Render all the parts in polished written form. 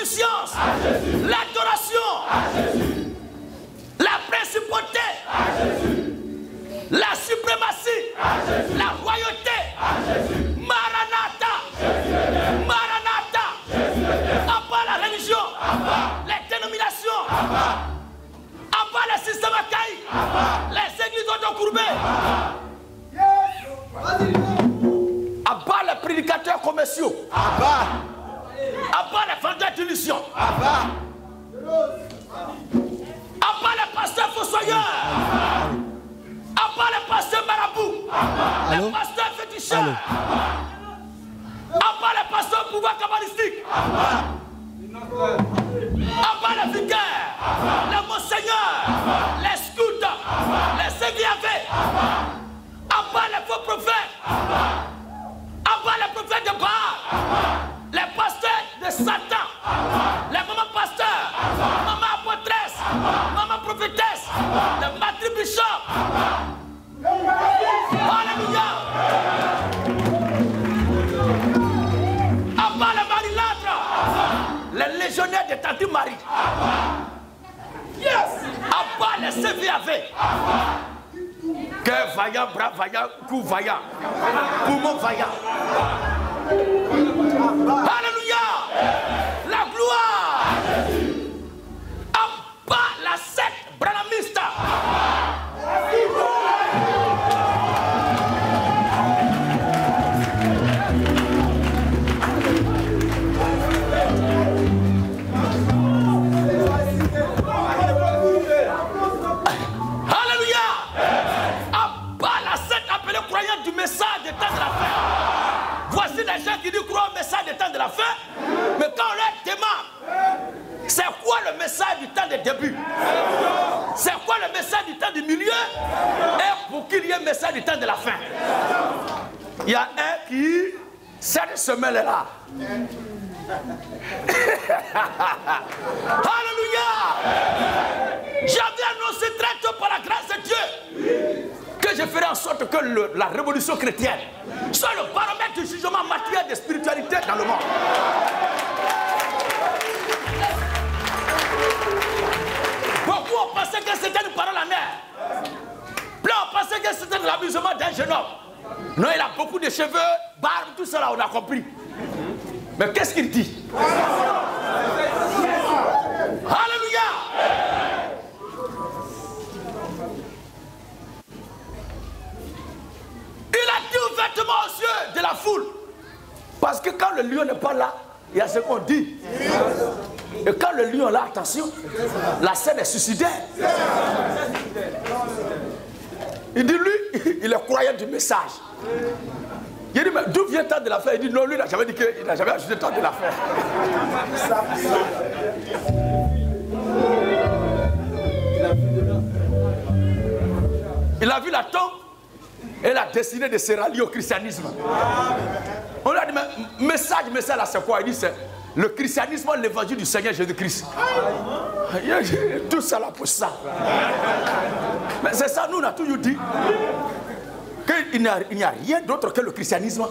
l'omniscience, l'adoration, la principauté, la suprématie, la royauté. Maranatha, Maranatha. Abat la religion, les dénominations, abat le système archaïque, les églises autocourbées. Abat les prédicateurs commerciaux. Abat les vendeurs d'illusions. Abat les pasteurs fossoyeurs. Abat les pasteurs marabouts. Les pasteurs féticheurs. Abat les pasteurs pouvoir kabbalistique. Abat les vicaires, les monseigneurs, les scouts, les CVAV. Abat les faux prophètes. Abat les prophètes de Baal. Les pasteurs de Satan. Les mamans pasteurs. Maman apôtresse. Maman prophétesse. Les matribishop. Alléluia. Abat les marilâtres. Les légionnaires de Tante Marie. Yes. Abat les CVAV. Cœur vaillant, bras vaillant, cou vaillant, poumon vaillant. Alléluia. La gloire. Abat la secte branhamiste. Du message des temps de la fin. Voici des gens qui disent croire au message des temps de la fin, mais quand on leur demande c'est quoi le message du temps des débuts, c'est quoi le message du temps du milieu, et pour qu'il y ait un message du temps de la fin, il y a un qui cette semaine est là. Alléluia. J'avais annoncé très tôt par la grâce de Dieu que je ferai en sorte que la révolution chrétienne soit le baromètre du jugement matériel de spiritualité dans le monde. Beaucoup ont pensé que c'était une parole en air. Plein ont pensé que c'était de l'amusement d'un jeune homme. Non, il a beaucoup de cheveux, barbe, tout ça là, on a compris. Mais qu'est-ce qu'il dit? Alléluia. Il a dit ouvertement aux yeux de la foule. Parce que quand le lion n'est pas là, il y a ce qu'on dit. Et quand le lion est là, attention, la scène est suicidaire. Il dit, lui, il est croyant du message. Il dit, mais d'où vient le temps de l'affaire? Il dit, non, lui, il n'a jamais dit qu'il n'a jamais ajouté le temps de l'affaire. Il a vu la tombe. Elle a décidé de se rallier au christianisme. On lui a dit, mais message là, c'est quoi? Il dit, c'est le christianisme, l'évangile du Seigneur Jésus-Christ. Tout ça là pour ça. Mais c'est ça, nous on a toujours dit qu'il n'y a rien d'autre que le christianisme.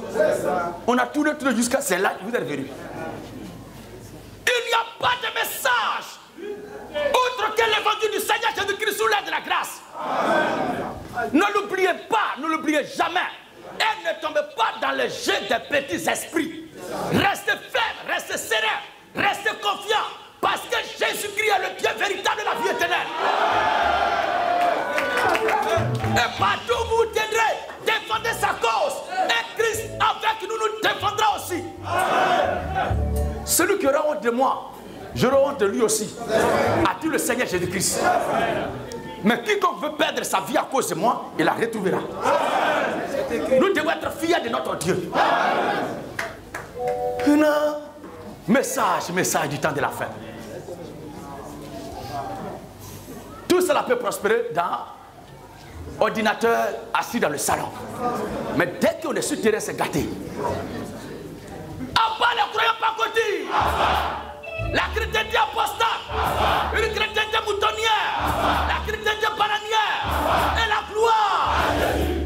On a tourné jusqu'à celle-là, vous êtes venus. Il n'y a pas de message autre que l'évangile du Seigneur Jésus-Christ sous l'aide de la grâce. Ne l'oubliez pas, ne l'oubliez jamais. Et ne tombez pas dans le jeu des petits esprits. Restez ferme, restez serein, restez confiant. Parce que Jésus-Christ est le Dieu véritable de la vie éternelle. Et partout où vous tiendrez, défendez sa cause. Et Christ avec nous nous défendra aussi. Celui qui aura honte de moi, j'aurai honte de lui aussi. A-t-il le Seigneur Jésus-Christ? Mais quiconque veut perdre sa vie à cause de moi, il la retrouvera. Nous devons être fiers de notre Dieu. Message du temps de la fin. Tout cela peut prospérer dans ordinateur assis dans le salon. Mais dès qu'on est sur le terrain, c'est gâté. Abat les croyants pas côté. La chrétienté apostate, une chrétienté moutonnière, la chrétienté bananière et la gloire.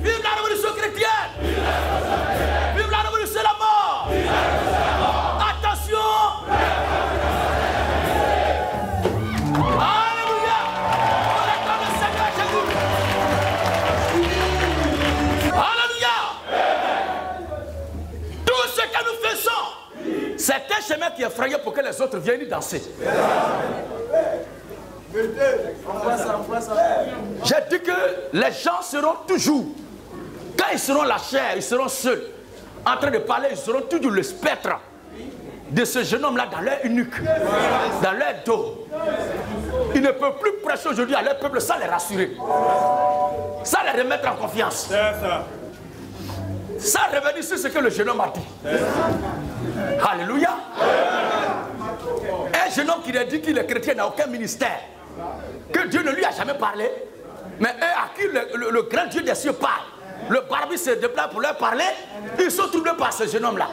Vive la révolution chrétienne. Vive la révolution et la mort. Attention. C'est un chemin qui est frayé pour que les autres viennent y danser. J'ai dit que les gens seront toujours, quand ils seront la chair, ils seront seuls, en train de parler, ils seront toujours le spectre de ce jeune homme-là dans leur nuque, dans leur dos. Ils ne peuvent plus prêcher aujourd'hui à leur peuple sans les rassurer, sans les remettre en confiance, sans revenir sur ce que le jeune homme a dit. Alléluia. Un jeune homme qui a dit qu'il est chrétien n'a aucun ministère, que Dieu ne lui a jamais parlé, mais eux à qui le grand Dieu des cieux parle. Le barbier se déplace pour leur parler, ils sont troublés par ce jeune homme-là.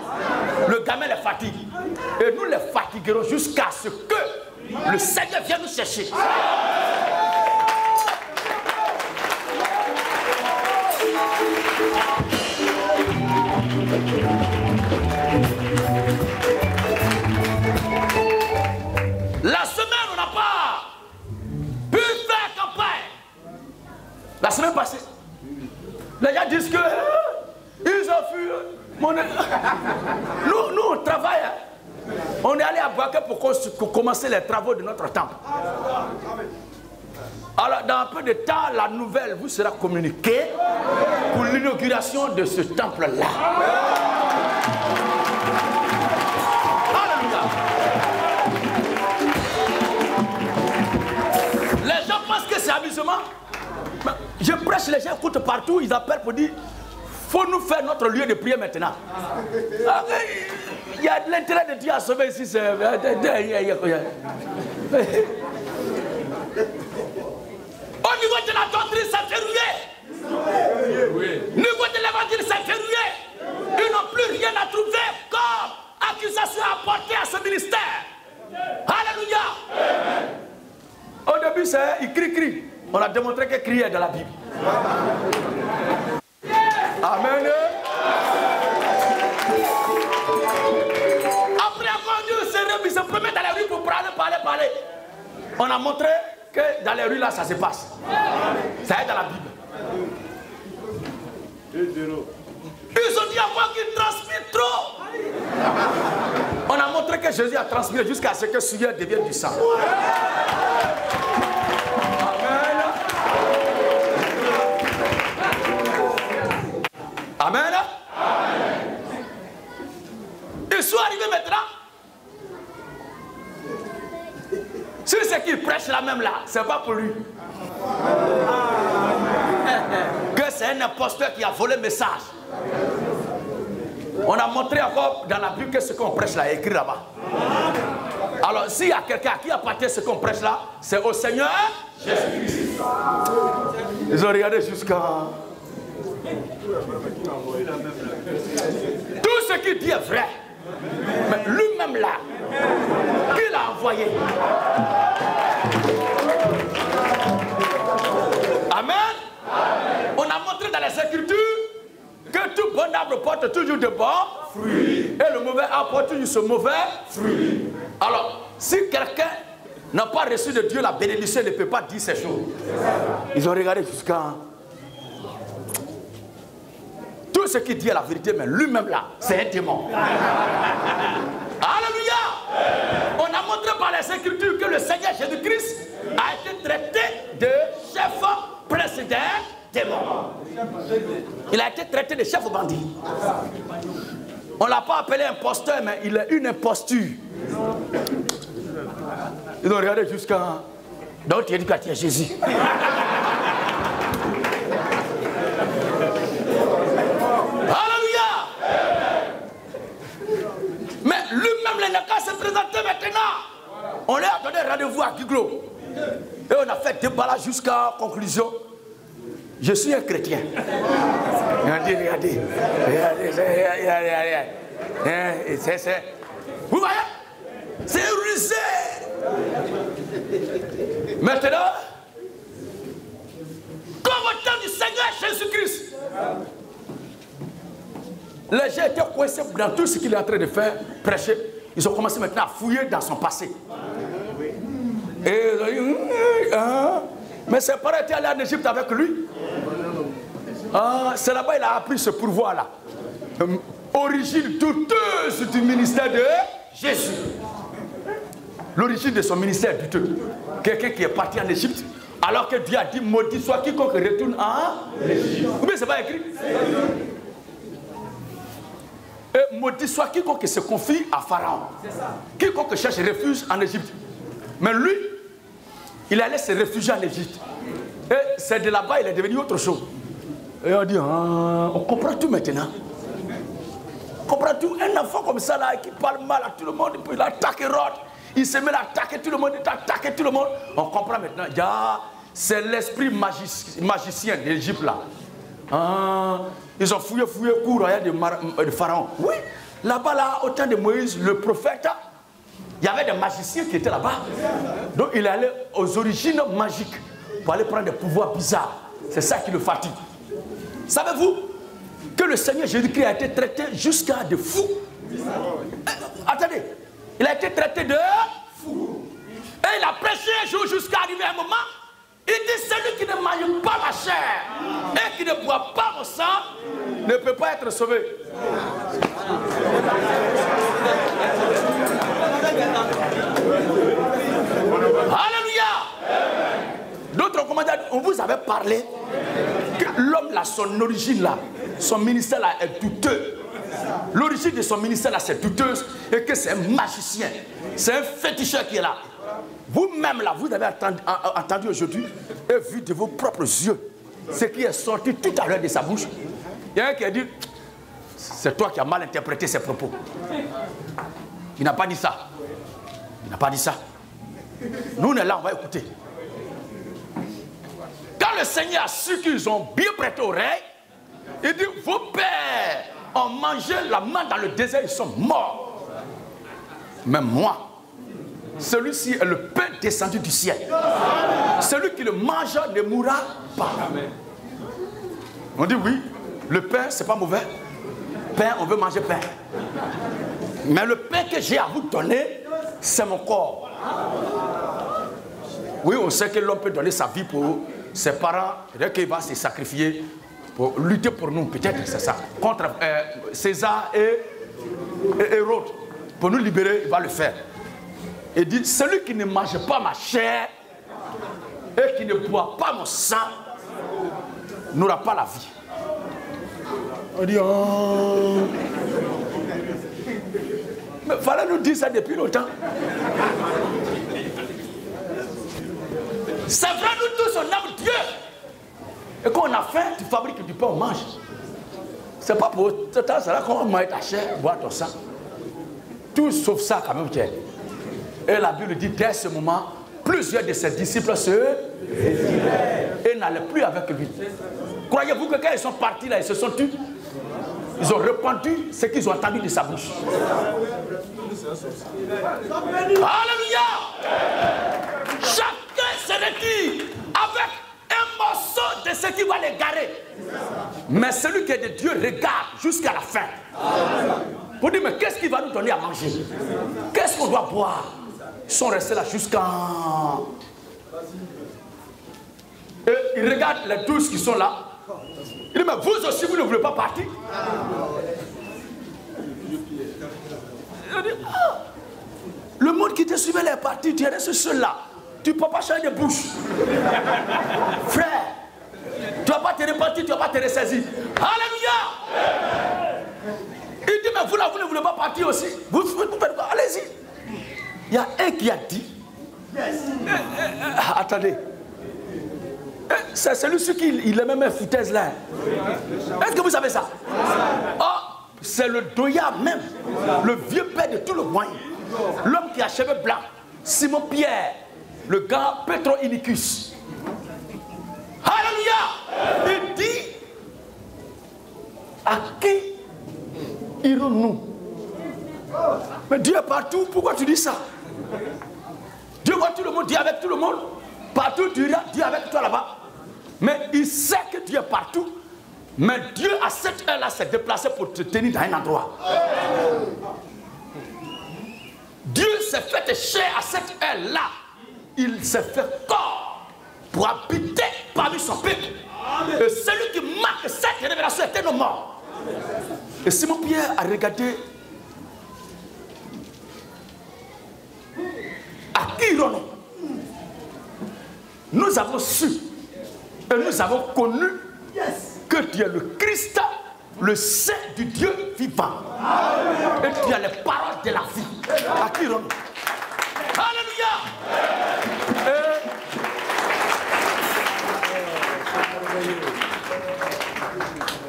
Le gamin les fatigue. Et nous les fatiguerons jusqu'à ce que le Seigneur vienne nous chercher. La semaine, on n'a pas pu faire campagne. La semaine passée, les gens disent que ils ont fui. Nous, on travaille. On est allé à Baké pour commencer les travaux de notre temple. Alors, dans un peu de temps, la nouvelle vous sera communiquée pour l'inauguration de ce temple-là. Alléluia. Les gens pensent que c'est amusement. Je prêche, les gens écoutent partout, ils appellent pour dire faut nous faire notre lieu de prière maintenant. Il y a de l'intérêt de Dieu à sauver ici. Au niveau de la doctrine, ça fait rouiller. Au niveau de l'évangile, ça fait rouiller. Ils n'ont plus rien à trouver comme accusation à porter à ce ministère. Alléluia. Au début, c'est il crie. On a démontré que crier est dans la Bible. Amen. Après avoir Dieu il se promet dans les rues pour parler. On a montré que dans les rues là, ça se passe. Ça est dans la Bible. Ils ont dit à moi qu'il transpire trop. On a montré que Jésus a transpiré jusqu'à ce que sueur devienne du sang. Amen. Amen. Ils sont arrivés maintenant. Si c'est qu'il prêche là même là, c'est pas pour lui. Que c'est un imposteur qui a volé le message. On a montré encore dans la Bible que ce qu'on prêche là est écrit là-bas. Alors s'il y a quelqu'un à qui appartient ce qu'on prêche là, c'est au Seigneur Jésus-Christ. Ils ont regardé jusqu'à... Tout ce qu'il dit est vrai. Mais lui-même là, qui l'a envoyé. Amen. On a montré dans les Écritures que tout bon arbre porte toujours de bons fruits. Et le mauvais arbre porte toujours ce mauvais fruit. Alors, si quelqu'un n'a pas reçu de Dieu la bénédiction, il ne peut pas dire ces choses. Ils ont regardé jusqu'à... Tout ce qui dit est la vérité, mais lui-même là, c'est un démon. Alléluia. On a montré par les Écritures que le Seigneur Jésus-Christ a été traité de chef précédent démon. Il a été traité de chef bandit. On ne l'a pas appelé imposteur, mais il est une imposture. Ils ont regardé jusqu'à... Donc tu as dit que tu es Jésus. Mais lui-même, il n'a qu'à se présenter maintenant. On lui a donné rendez-vous à Giglo. Et on a fait débat là jusqu'à conclusion. Je suis un chrétien. Regardez. Vous voyez? C'est rusé. Maintenant, comme au temps du Seigneur Jésus-Christ, les gens étaient coincés dans tout ce qu'il est en train de faire, prêcher. Ils ont commencé maintenant à fouiller dans son passé. Et ils ont dit, mais ses parents étaient allés en Égypte avec lui. C'est là-bas qu'il a appris ce pouvoir-là. Origine douteuse du ministère de Jésus. L'origine de son ministère douteux. Quelqu'un qui est parti en Égypte, alors que Dieu a dit, maudit soit quiconque retourne en Égypte. Ou bien c'est pas écrit? Et maudit soit quiconque se confie à Pharaon. Quiconque cherche refuge en Égypte. Mais lui, il allait se réfugier en Égypte. Et c'est de là-bas, il est devenu autre chose. Et on dit, on comprend tout maintenant. On comprend tout. Un enfant comme ça, là, qui parle mal à tout le monde, puis il attaque Hérode. Il se met à attaquer tout le monde, il attaque tout le monde. On comprend maintenant. C'est l'esprit magicien d'Égypte, là. Ils ont fouillé le cours royal de Pharaon. Oui, là-bas, là, au temps de Moïse, le prophète, il y avait des magiciens qui étaient là-bas. Donc, il allait aux origines magiques pour aller prendre des pouvoirs bizarres. C'est ça qui le fatigue. Savez-vous que le Seigneur Jésus-Christ a été traité jusqu'à de fou? Attendez, il a été traité de fou. Et il a prêché un jour jusqu'à arriver à un moment. Il dit, celui qui ne mange pas ma chair et qui ne boit pas mon sang ne peut pas être sauvé. Alléluia. D'autres commandants, on vous avait parlé que l'homme là, son origine là, son ministère là est douteux. L'origine de son ministère là, c'est douteuse et que c'est un magicien, c'est un féticheur qui est là. Vous-même là, vous avez entendu aujourd'hui et vu de vos propres yeux ce qui est sorti tout à l'heure de sa bouche. Il y a un qui a dit, c'est toi qui as mal interprété ses propos. Il n'a pas dit ça. Il n'a pas dit ça. Nous, on est là, on va écouter. Quand le Seigneur a su qu'ils ont bien prêté oreille, il dit, vos pères ont mangé la manne dans le désert, ils sont morts. Mais moi, celui-ci est le pain descendu du ciel. Celui qui le mange ne mourra pas. On dit oui, le pain, c'est pas mauvais. Pain, on veut manger pain. Mais le pain que j'ai à vous donner, c'est mon corps. Oui, on sait que l'homme peut donner sa vie pour ses parents, dès qu'il va se sacrifier pour lutter pour nous, peut-être, c'est ça. Contre César et Hérode. Pour nous libérer, il va le faire. Il dit, celui qui ne mange pas ma chair et qui ne boit pas mon sang n'aura pas la vie. On dit, oh. Mais il fallait nous dire ça depuis longtemps. C'est vrai, nous tous, on aime Dieu. Et quand on a faim, tu fabriques du pain, on mange. C'est pas pour ce temps, c'est là qu'on mange ta chair, boire ton sang. Tout sauf ça, quand même, tiens. Et la Bible dit, dès ce moment, plusieurs de ses disciples se retiraient et n'allaient plus avec lui. Croyez-vous que quand ils sont partis là, ils se sont tus? Ils ont répandu ce qu'ils ont entendu de sa bouche. Alléluia! Chacun se retire avec un morceau de ce qui va l'égarer. Mais celui qui est de Dieu regarde jusqu'à la fin. Pour dire, mais qu'est-ce qu'il va nous donner à manger? Qu'est-ce qu'on doit boire? Ils sont restés là jusqu'à... Et ils regardent les 12 qui sont là. Il dit, mais vous aussi, vous ne voulez pas partir? Il dit, ah, le monde qui te suivait est parti, tu es resté seul là. Tu ne peux pas changer de bouche. Frère, tu ne vas pas te repentir, tu ne vas pas te ressaisir. Alléluia! Il dit, mais vous là, vous ne voulez pas partir aussi? Vous faites quoi? Allez-y. Il y a un qui a dit, attendez, c'est celui-ci qui il est même un foutaise là. Est-ce que vous savez ça? Oh, c'est le doyard même, le vieux père de tout le moyen, l'homme qui a cheveux blancs, Simon Pierre, le gars Petro Inicus. Alléluia! Il dit, à qui irons-nous? Mais Dieu est partout, pourquoi tu dis ça? Dieu voit tout le monde, Dieu est avec tout le monde. Partout, Dieu est avec toi là-bas. Mais il sait que Dieu est partout. Mais Dieu, à cette heure-là, s'est déplacé pour te tenir dans un endroit. Dieu s'est fait chair à cette heure-là. Il s'est fait corps pour habiter parmi son peuple. Et celui qui marque cette révélation était nos morts. Et Simon Pierre a regardé nous avons su et nous avons connu que tu es le Christ, le Saint du Dieu vivant. Et tu as les paroles de la vie. À qui rend? Alléluia.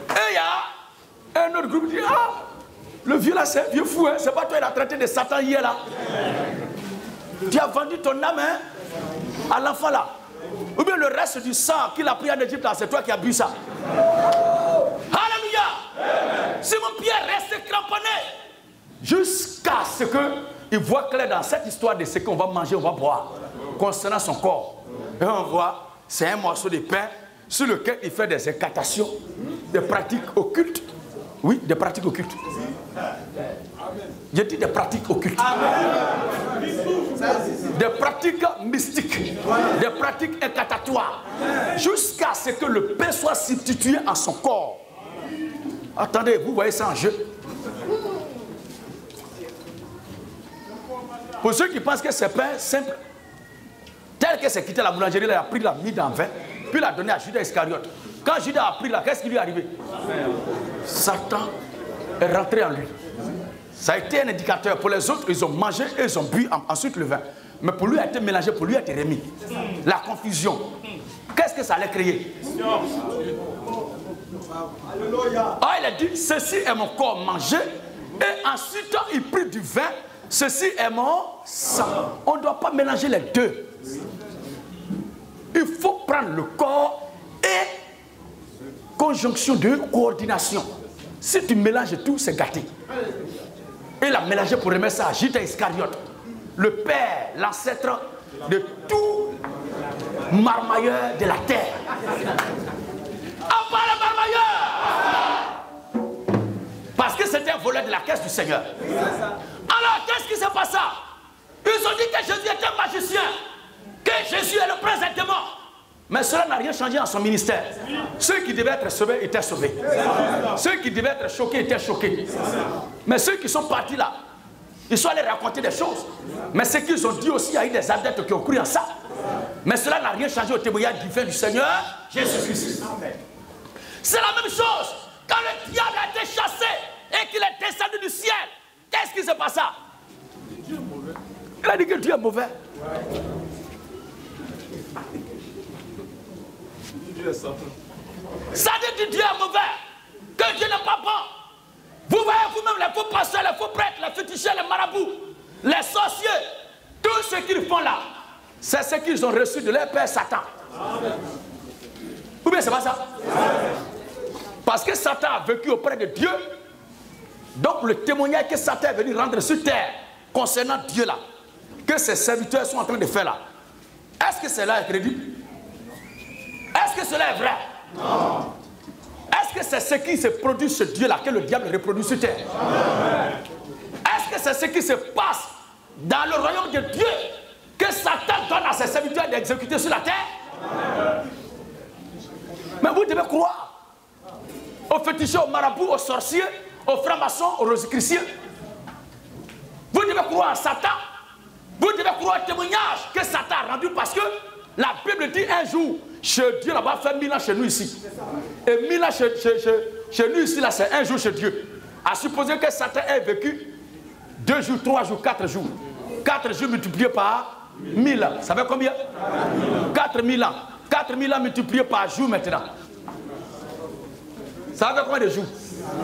Et il y a un autre groupe qui dit, ah, le vieux là, c'est un vieux fou, hein? C'est pas toi, il a traité de Satan hier là. Tu as vendu ton âme, hein, à l'enfant là. Ou bien le reste du sang qu'il a pris en Égypte là, c'est toi qui as bu ça. Alléluia. Simon Pierre reste cramponné jusqu'à ce qu'il voit clair dans cette histoire de ce qu'on va manger, on va boire, concernant son corps. Et on voit, c'est un morceau de pain sur lequel il fait des incantations, des pratiques occultes. Oui, des pratiques occultes. J'ai dit des pratiques occultes. Des pratiques mystiques. Des pratiques incantatoires. Jusqu'à ce que le pain soit substitué à son corps. Attendez, vous voyez ça en jeu. Pour ceux qui pensent que c'est pain simple, tel que c'est quitté la boulangerie, il a pris la mis dans le vin, puis l'a donné à Judas Iscariote. Quand Judas a pris là, qu'est-ce qui lui est arrivé? Satan est rentré en lui. Ça a été un indicateur. Pour les autres, ils ont mangé et ils ont bu ensuite le vin. Mais pour lui, il a été mélangé, pour lui, il a été remis. La confusion. Qu'est-ce que ça allait créer? Ah, il a dit, ceci est mon corps mangé. Et ensuite, il prit du vin. Ceci est mon sang. On ne doit pas mélanger les deux. Il faut prendre le corps et conjonction de coordination. Si tu mélanges tout, c'est gâté. Et il a mélangé pour remettre ça à Judas Iscariote, le père, l'ancêtre de tout marmailleur de la terre. À part le marmailleur! Parce que c'était un voleur de la caisse du Seigneur. Alors, qu'est-ce qui s'est passé? Ils ont dit que Jésus était un magicien, que Jésus est le prince des démons. Mais cela n'a rien changé dans son ministère. Ceux qui devaient être sauvés étaient sauvés. Ceux qui devaient être choqués étaient choqués. Mais ceux qui sont partis là, ils sont allés raconter des choses. Mais ce qu'ils ont dit aussi, il y a eu des adeptes qui ont cru en ça. Mais cela n'a rien changé au témoignage divin du Seigneur Jésus-Christ. C'est la même chose. Quand le diable a été chassé et qu'il est descendu du ciel, qu'est-ce qui se passa? Il a dit que Dieu est mauvais. Ça dit que Dieu est mauvais, que Dieu n'est pas bon. Vous voyez vous-même les faux pasteurs, les faux prêtres, les féticheurs, les marabouts, les sorciers, tout ce qu'ils font là, c'est ce qu'ils ont reçu de leur père Satan. Ou bien c'est pas ça? Parce que Satan a vécu auprès de Dieu. Donc le témoignage que Satan est venu rendre sur terre concernant Dieu là, que ses serviteurs sont en train de faire là, est-ce que cela est crédible? Est-ce que cela est vrai? Non. Est-ce que c'est ce qui se produit chez Dieu là que le diable reproduit sur terre? Est-ce que c'est ce qui se passe dans le royaume de Dieu que Satan donne à ses serviteurs d'exécuter sur la terre? Mais vous devez croire aux féticheurs, aux marabouts, aux sorciers, aux francs-maçons, aux rosicruciens. Vous devez croire en Satan. Vous devez croire au témoignage que Satan a rendu, parce que la Bible dit un jour, chez Dieu là-bas, fait 1000 ans chez nous ici. Et 1000 ans chez nous ici, là, c'est un jour chez Dieu. À supposer que Satan ait vécu 2 jours, 3 jours, 4 jours. 4 jours multipliés par 1000 ans. Ça fait combien? 4000 ans. 4000 ans multipliés par jour maintenant. Ça fait combien de jours?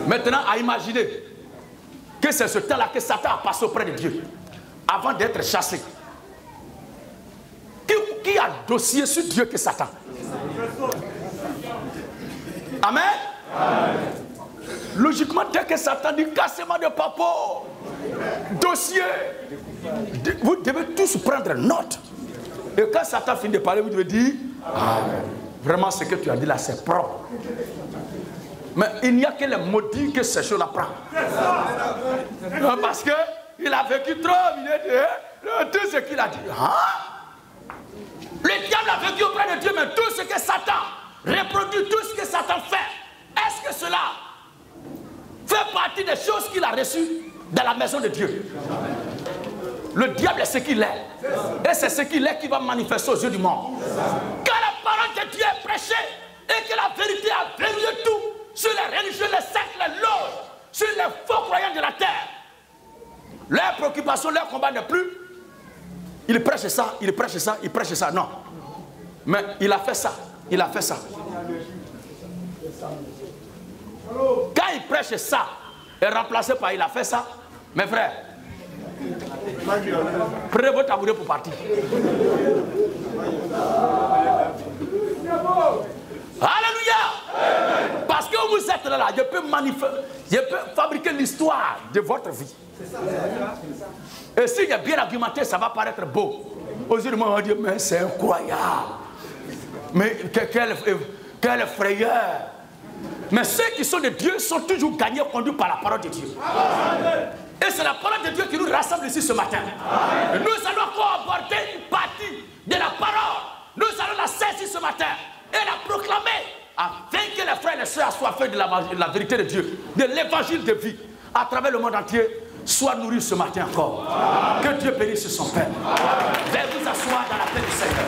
Maintenant, à imaginer que c'est ce temps-là que Satan a passé auprès de Dieu avant d'être chassé. Qui a dossier sur Dieu que Satan? Amen. Amen. Logiquement, dès que Satan dit cassement de papo, dossier, vous devez tous prendre note. Et quand Satan finit de parler, vous devez dire vraiment ce que tu as dit là, c'est propre. Mais il n'y a que les maudits que ces choses-là prennent. Parce qu'il a vécu trop, il a dit tout ce qu'il a dit. Le diable a vécu auprès de Dieu, mais tout ce que Satan reproduit, tout ce que Satan fait, est-ce que cela fait partie des choses qu'il a reçues dans la maison de Dieu? Le diable est ce qu'il est. Et c'est ce qu'il est qui va manifester aux yeux du monde. Quel prêché et que la vérité a verrouillé tout sur les religieux, les sectes, les loges, sur les faux croyants de la terre. Leur préoccupation, leur combat n'est plus. Il prêche ça, il prêche ça, il prêche ça. Non. Mais il a fait ça. Il a fait ça. Quand il prêche ça, et remplacé par il a fait ça, mes frères, prenez votre tabouret pour partir. Alléluia. Parce que vous êtes là, je peux fabriquer l'histoire de votre vie. Et s'il est bien argumenté, ça va paraître beau. Aujourd'hui, on va dire, mais c'est incroyable. Mais quelle frayeur. Mais ceux qui sont de Dieu sont toujours gagnés, conduits par la parole de Dieu. Et c'est la parole de Dieu qui nous rassemble ici ce matin. Et nous allons encore aborder une partie de la parole. Nous allons la saisir ce matin et la proclamer afin que les frères et les sœurs assoiffés de la vérité de Dieu, de l'évangile de vie, à travers le monde entier, soient nourris ce matin encore. Que Dieu bénisse son Père. Veuillez vous asseoir dans la paix du Seigneur.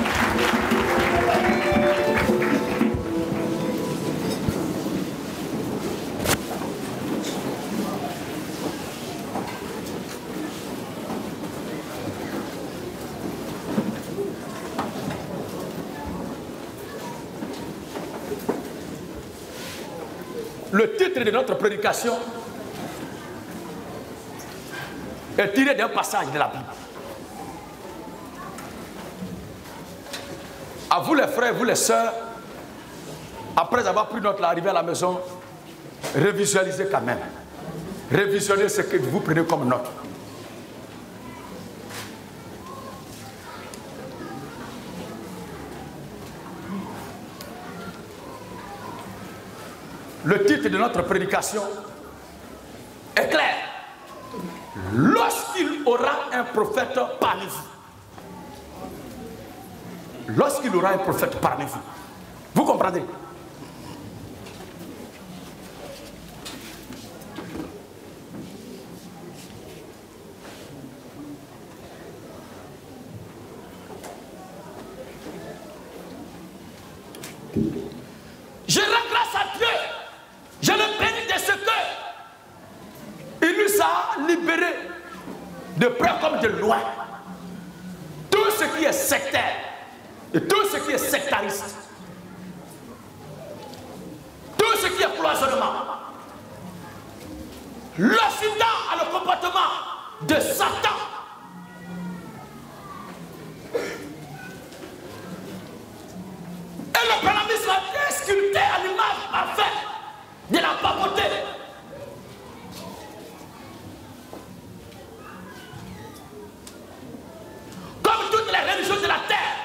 Le titre de notre prédication est tiré d'un passage de la Bible. À vous les frères, vous les sœurs, après avoir pris notre arrivée à la maison, révisualisez quand même. Révisionnez ce que vous prenez comme note. Le titre de notre prédication est clair. Lorsqu'il aura un prophète parmi vous. Lorsqu'il aura un prophète parmi vous. Vous comprenez? Je rends grâce à Dieu. Je le bénis de ce que il nous a libérés de près comme de loin. Tout ce qui est sectaire et tout ce qui est sectariste, tout ce qui est cloisonnement, l'Occident a le comportement de Satan. Et le palamisme a été sculpté à l'image parfaite de la papauté. Comme toutes les religions de la terre.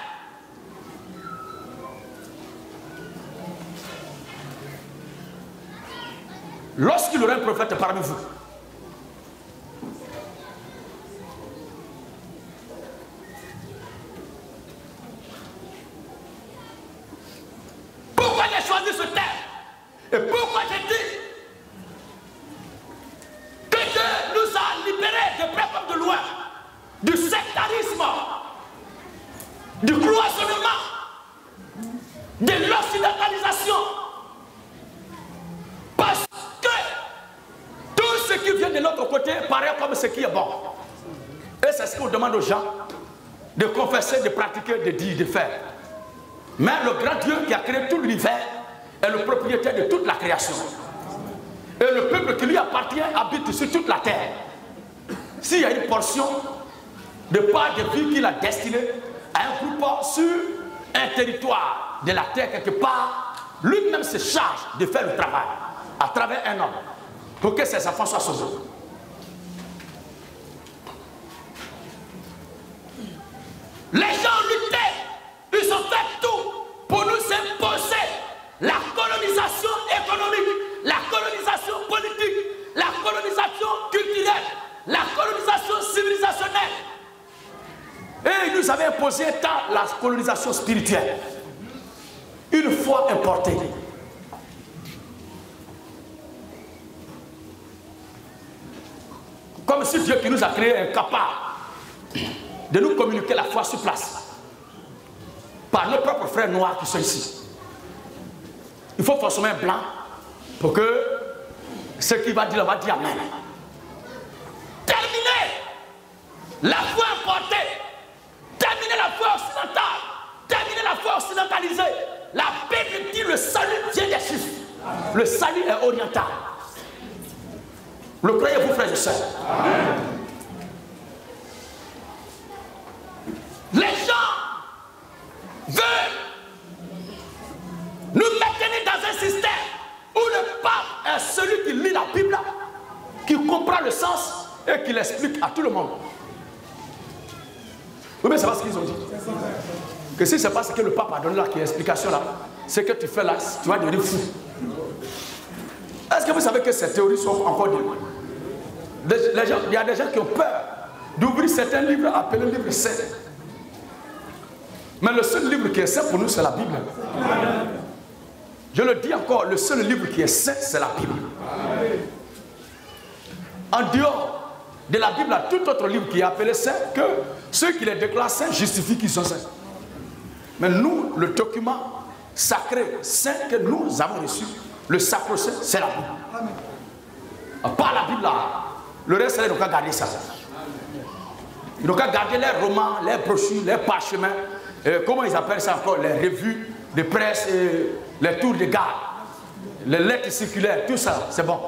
Lorsqu'il y aura un prophète parmi vous, pourquoi j'ai choisi ce terme? Et pourquoi j'ai dit que Dieu nous a libérés de près comme de loin du sectarisme, du cloisonnement, de l'occidentalisation? Parce que tout ce qui vient de l'autre côté paraît comme ce qui est bon. Et c'est ce qu'on demande aux gens de confesser, de pratiquer, de dire, de faire. Mais le grand Dieu qui a créé tout l'univers est le propriétaire de toute la création. Et le peuple qui lui appartient habite sur toute la terre. S'il y a une portion de part de vie qu'il a destinée à un groupe sur un territoire de la terre quelque part, lui-même se charge de faire le travail à travers un homme pour que ses enfants soient sauvés. Les gens luttaient, ils ont fait tout pour nous imposer la colonisation économique, la colonisation politique, la colonisation culturelle, la colonisation civilisationnelle. Et ils nous avaient imposé tant la colonisation spirituelle. Une fois importée. Comme si Dieu qui nous a créé est incapable de nous communiquer la foi sur place par nos propres frères noirs qui sont ici. Il faut forcément un blanc pour que ce qui va dire Amen. Terminer la foi importée. Terminer la foi occidentale. Terminer la foi occidentalisée. La Bible dit le salut vient des Juifs. Le salut est oriental. Le croyez-vous, frères et sœurs? Les gens veulent nous maintenir dans un système où le pape est celui qui lit la Bible, qui comprend le sens et qui l'explique à tout le monde. Oui, mais c'est pas ce qu'ils ont dit. Que si c'est pas ce que le pape a donné là, qui est explication là, ce que tu fais là, tu vas devenir fou. Est-ce que vous savez que ces théories sont encore il y a des gens qui ont peur d'ouvrir certains livres appelés livres saints. Mais le seul livre qui est saint pour nous, c'est la Bible. Je le dis encore, le seul livre qui est saint, c'est la Bible. En dehors de la Bible, il y a tout autre livre qui est appelé saint, que ceux qui les déclarent saints justifient qu'ils sont saints. Mais nous, le document sacré, saint que nous avons reçu, le sacro-saint, c'est la Bible. Pas la Bible là. Le reste, ils n'ont qu'à garder ça. Ils n'ont qu'à garder les romans, les brochures, les parchemins, comment ils appellent ça encore, les revues de presse, les tours de garde, les lettres circulaires, tout ça, c'est bon.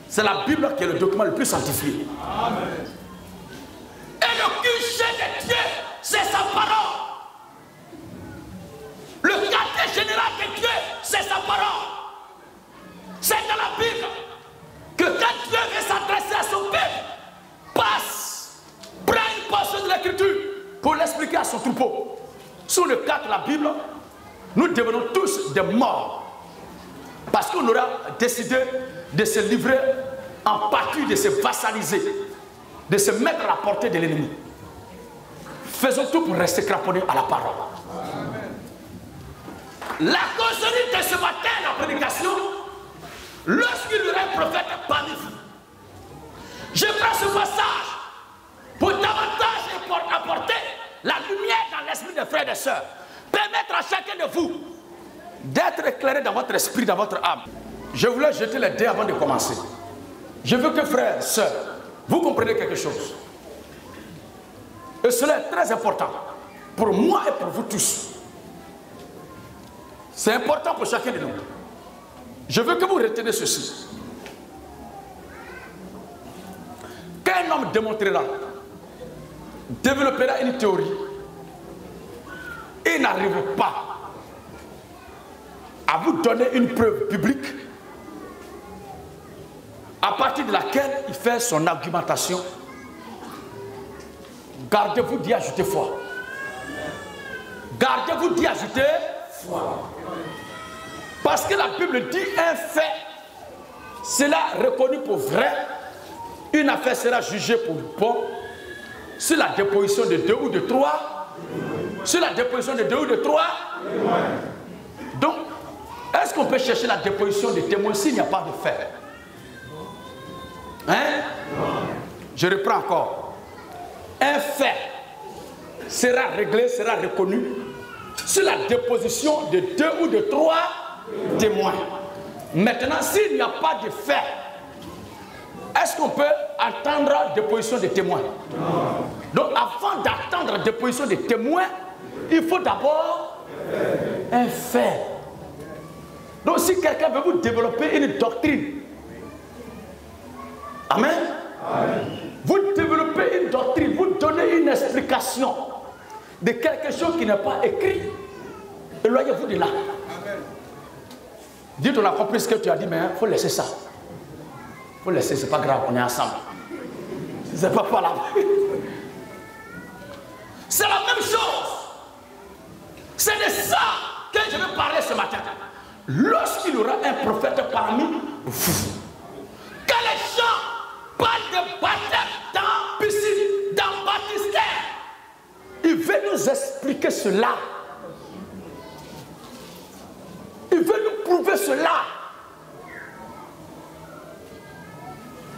C'est la Bible qui est le document le plus sanctifié. Amen. Et le QG de Dieu, c'est sa parole. Le quartier général de Dieu, c'est sa parole. C'est dans la Bible que quand Dieu veut s'adresser à son peuple, prend une portion de l'écriture pour l'expliquer à son troupeau. Sous le cadre de la Bible, nous devenons tous des morts. Parce qu'on aura décidé de se livrer en partie, de se vassaliser, de se mettre à la portée de l'ennemi. Faisons tout pour rester cramponnés à la parole. La causerie de ce matin, la prédication, lorsqu'il y aura un prophète parmi vous, je prends ce passage pour davantage apporter la lumière dans l'esprit des frères et des sœurs, permettre à chacun de vous d'être éclairé dans votre esprit, dans votre âme. Je voulais jeter les dés avant de commencer. Je veux que frères et sœurs, vous compreniez quelque chose. Et cela est très important pour moi et pour vous tous. C'est important pour chacun de nous. Je veux que vous reteniez ceci. Qu'un homme démontrera, développera une théorie, et n'arrive pas à vous donner une preuve publique à partir de laquelle il fait son argumentation, gardez-vous d'y ajouter foi. Gardez-vous d'y ajouter foi. Parce que la Bible dit un fait sera reconnu pour vrai, une affaire sera jugée pour bon, sur la déposition de 2 ou de 3, sur la déposition de 2 ou de 3. Donc, est-ce qu'on peut chercher la déposition des témoins s'il n'y a pas de fait? Hein? Je reprends encore. Un fait sera réglé, sera reconnu sur la déposition de 2 ou de 3 témoins. Maintenant, s'il n'y a pas de fait, est-ce qu'on peut attendre la déposition des témoins? Donc, avant d'attendre la déposition des témoins, il faut d'abord un fait. Donc, si quelqu'un veut vous développer une doctrine, amen, vous développez une doctrine, vous donnez une explication de quelque chose qui n'est pas écrit, éloignez-vous de là. Dites, on a compris ce que tu as dit, mais il faut laisser ça. Il faut laisser, c'est pas grave, on est ensemble. C'est pas là. C'est la même chose. C'est de ça que je vais parler ce matin. Lorsqu'il y aura un prophète parmi vous, que les gens parlent de baptême dans piscine, dans baptistère, il veut nous expliquer cela. Il veut nous prouver cela.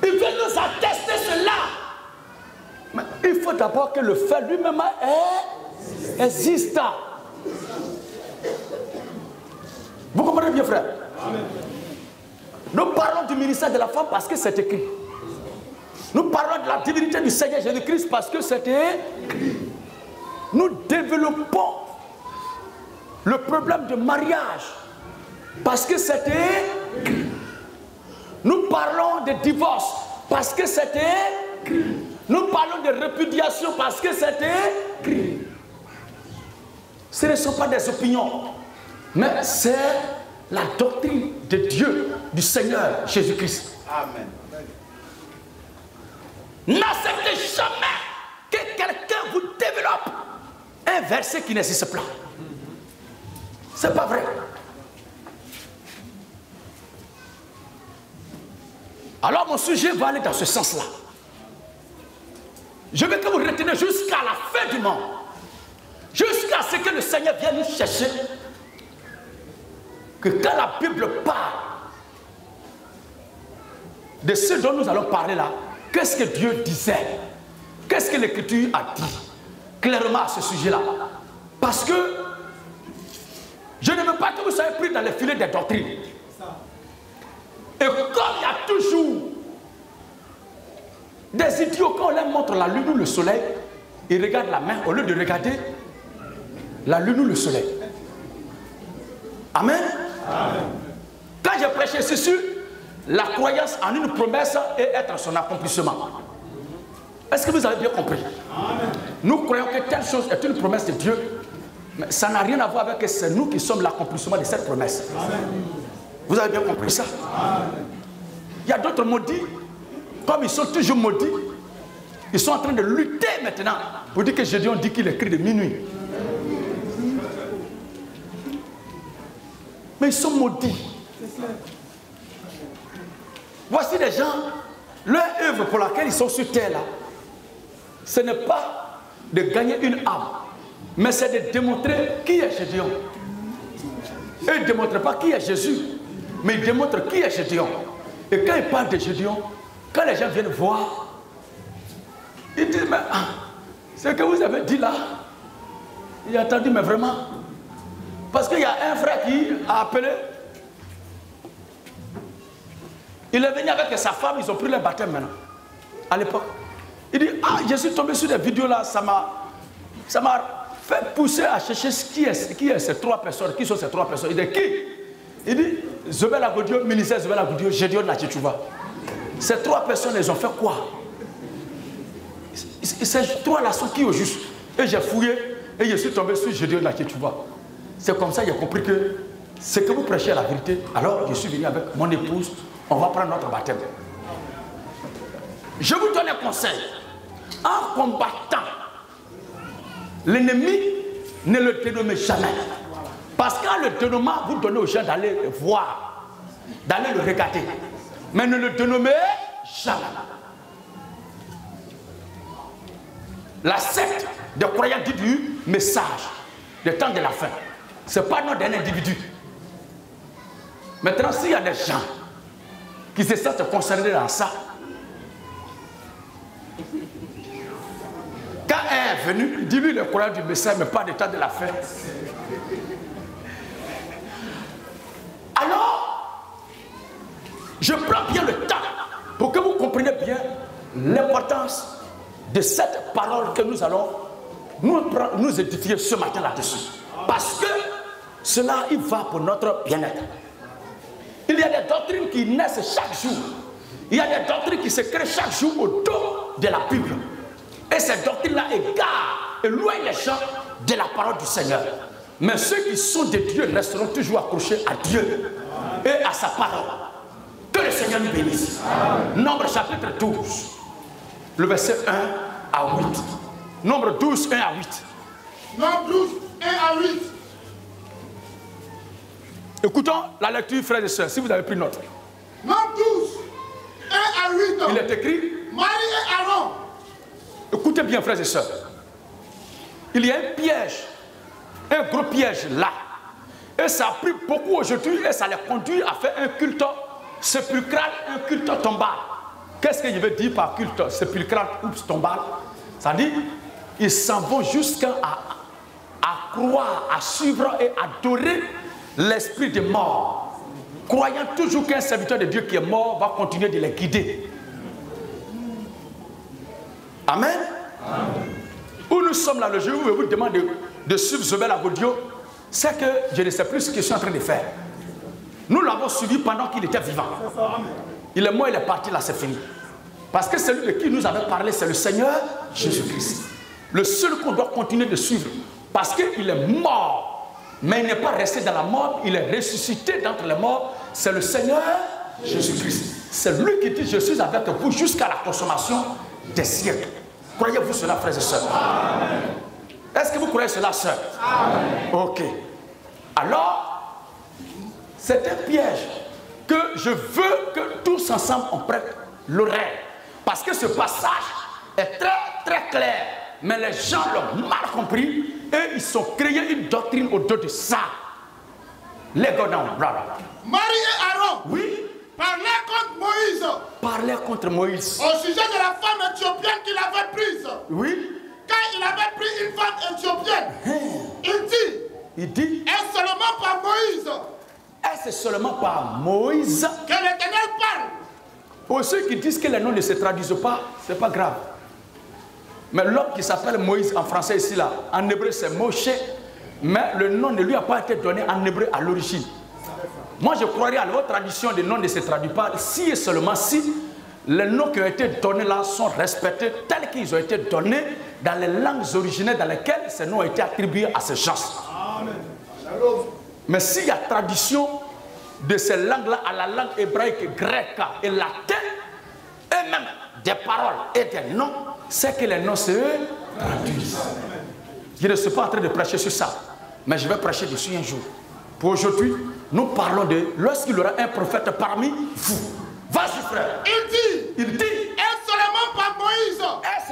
Il veut nous attester cela. Mais il faut d'abord que le fait lui-même existe. Vous comprenez bien, frère? Amen. Nous parlons du ministère de la femme parce que c'est écrit. Nous parlons de la divinité du Seigneur Jésus-Christ parce que c'est écrit. Nous développons le problème de mariage parce que c'est écrit. Nous parlons de divorce parce que c'est écrit. Nous parlons de répudiation parce que c'est écrit. Ce ne sont pas des opinions, mais c'est la doctrine de Dieu, du Seigneur Jésus-Christ. Amen. N'acceptez jamais que quelqu'un vous développe un verset qui n'existe pas. C'est pas vrai. Alors mon sujet va aller dans ce sens-là. Je veux que vous reteniez jusqu'à la fin du monde. Jusqu'à ce que le Seigneur vienne nous chercher. Que quand la Bible parle de ce dont nous allons parler là, qu'est-ce que Dieu disait? Qu'est-ce que l'Écriture a dit clairement à ce sujet-là? Parce que je ne veux pas que vous soyez pris dans les filets des doctrines. Et comme il y a toujours des idiots, quand on leur montre la lune ou le soleil, ils regardent la main au lieu de regarder la lune ou le soleil. Amen. Amen. Quand j'ai prêché sur la croyance en une promesse et être son accomplissement. Est-ce que vous avez bien compris? Amen. Nous croyons que telle chose est une promesse de Dieu, mais ça n'a rien à voir avec que c'est nous qui sommes l'accomplissement de cette promesse. Amen. Vous avez bien compris ça? Amen. Il y a d'autres maudits, comme ils sont toujours maudits, ils sont en train de lutter maintenant pour dire que Gédéon dit qu'il écrit de minuit. Mais ils sont maudits. Voici des gens, leur œuvre pour laquelle ils sont sur terre là, ce n'est pas de gagner une âme, mais c'est de démontrer qui est Gédéon. Eux ne démontrent pas qui est Jésus, mais ils démontrent qui est Gédéon. Et quand ils parlent de Gédéon, quand les gens viennent voir, ils disent, mais ce que vous avez dit là, il a entendu, mais vraiment. Parce qu'il y a un frère qui a appelé. Il est venu avec sa femme, ils ont pris le baptême maintenant. À l'époque. Il dit, je suis tombé sur des vidéos là, ça m'a fait pousser à chercher qui est ces trois personnes, qui sont ces trois personnes. Il dit, qui? Il dit, Zobel Agoudio, ministère Zobel Agoudio, Gédéon Natchitchouva. Ces trois personnes, elles ont fait quoi? Ces trois là sont qui au juste? Et j'ai fouillé, et je suis tombé sur Gédéon Natchitchouva. C'est comme ça que j'ai compris que ce que vous prêchez est la vérité. Alors je suis venu avec mon épouse, on va prendre notre baptême. Je vous donne un conseil. En combattant, l'ennemi ne le dénommez jamais. Parce qu'en le dénommant, vous donnez aux gens d'aller le voir, d'aller le regarder. Mais ne le dénommez jamais. La secte des croyants dit du message des temps de la fin. Ce n'est pas nom d'un individu. Maintenant, s'il y a des gens qui se sentent concernés dans ça, quand un est venu, dis-lui le croyant du message, mais pas des temps de la fin. Alors, je prends bien le temps pour que vous compreniez bien l'importance de cette parole que nous allons nous édifier ce matin là-dessus. Parce que cela, il va pour notre bien-être. Il y a des doctrines qui naissent chaque jour. Il y a des doctrines qui se créent chaque jour autour de la Bible. Et ces doctrines-là égarent, éloignent les gens de la parole du Seigneur. Mais ceux qui sont de Dieu resteront toujours accrochés à Dieu et à sa parole. Que le Seigneur nous bénisse. Nombre chapitre 12, le verset 1 à 8. Nombre 12, 1 à 8. Nombre 12, 1 à 8. Écoutons la lecture, frères et sœurs, si vous avez pris note. Nombre 12, 1 à 8. Il est écrit. Marie et Aaron. Écoutez bien, frères et sœurs. Il y a un piège, un gros piège là. Et ça a pris beaucoup aujourd'hui et ça les conduit à faire un culte sépulcral, un culte tombal. Qu'est-ce que je veux dire par culte sépulcral ou tombal? Ça dit, ils s'en vont jusqu'à croire, à suivre et adorer l'esprit de mort, croyant toujours qu'un serviteur de Dieu qui est mort va continuer de les guider. Amen. Amen. Où nous sommes là, le jour où je vous demande de suivre Zobel Agodio, c'est que je ne sais plus ce que je suis en train de faire. Nous l'avons suivi pendant qu'il était vivant. Il est mort, il est parti, là c'est fini. Parce que celui de qui nous avait parlé, c'est le Seigneur Jésus-Christ. Le seul qu'on doit continuer de suivre. Parce qu'il est mort, mais il n'est pas resté dans la mort, il est ressuscité d'entre les morts. C'est le Seigneur Jésus-Christ. C'est lui qui dit, je suis avec vous jusqu'à la consommation des siècles. Croyez-vous cela, frères et sœurs? Est-ce que vous croyez cela, sœurs? Ok. Alors, c'est un piège que je veux que tous ensemble on prête l'oreille. Parce que ce passage est très très clair. Mais les gens l'ont mal compris et ils ont créé une doctrine autour de ça. Les go down, brother. Marie et Aaron. Oui. Parlaient contre Moïse. Parlaient contre Moïse. Au sujet de la femme éthiopienne qu'il avait prise. Oui. Quand il avait pris une femme éthiopienne, il dit, est-ce seulement par Moïse? Est-ce seulement par Moïse que l'Éternel parle? Pour ceux qui disent que les noms ne se traduisent pas, c'est pas grave. Mais l'homme qui s'appelle Moïse en français ici là, en hébreu c'est Moshe, mais le nom ne lui a pas été donné en hébreu à l'origine. Moi je croirais à votre tradition, les noms ne se traduisent pas si et seulement si les noms qui ont été donnés là sont respectés tels qu'ils ont été donnés dans les langues originelles dans lesquelles ces noms ont été attribués à ces gens. Mais s'il y a tradition de ces langues-là à la langue hébraïque, grecque et latin, et même des paroles et des noms, c'est que les noms se traduisent. Je ne suis pas en train de prêcher sur ça, mais je vais prêcher dessus un jour. Pour aujourd'hui, nous parlons de lorsqu'il y aura un prophète parmi vous. Vas-y frère. Il dit, est-ce seulement par Moïse?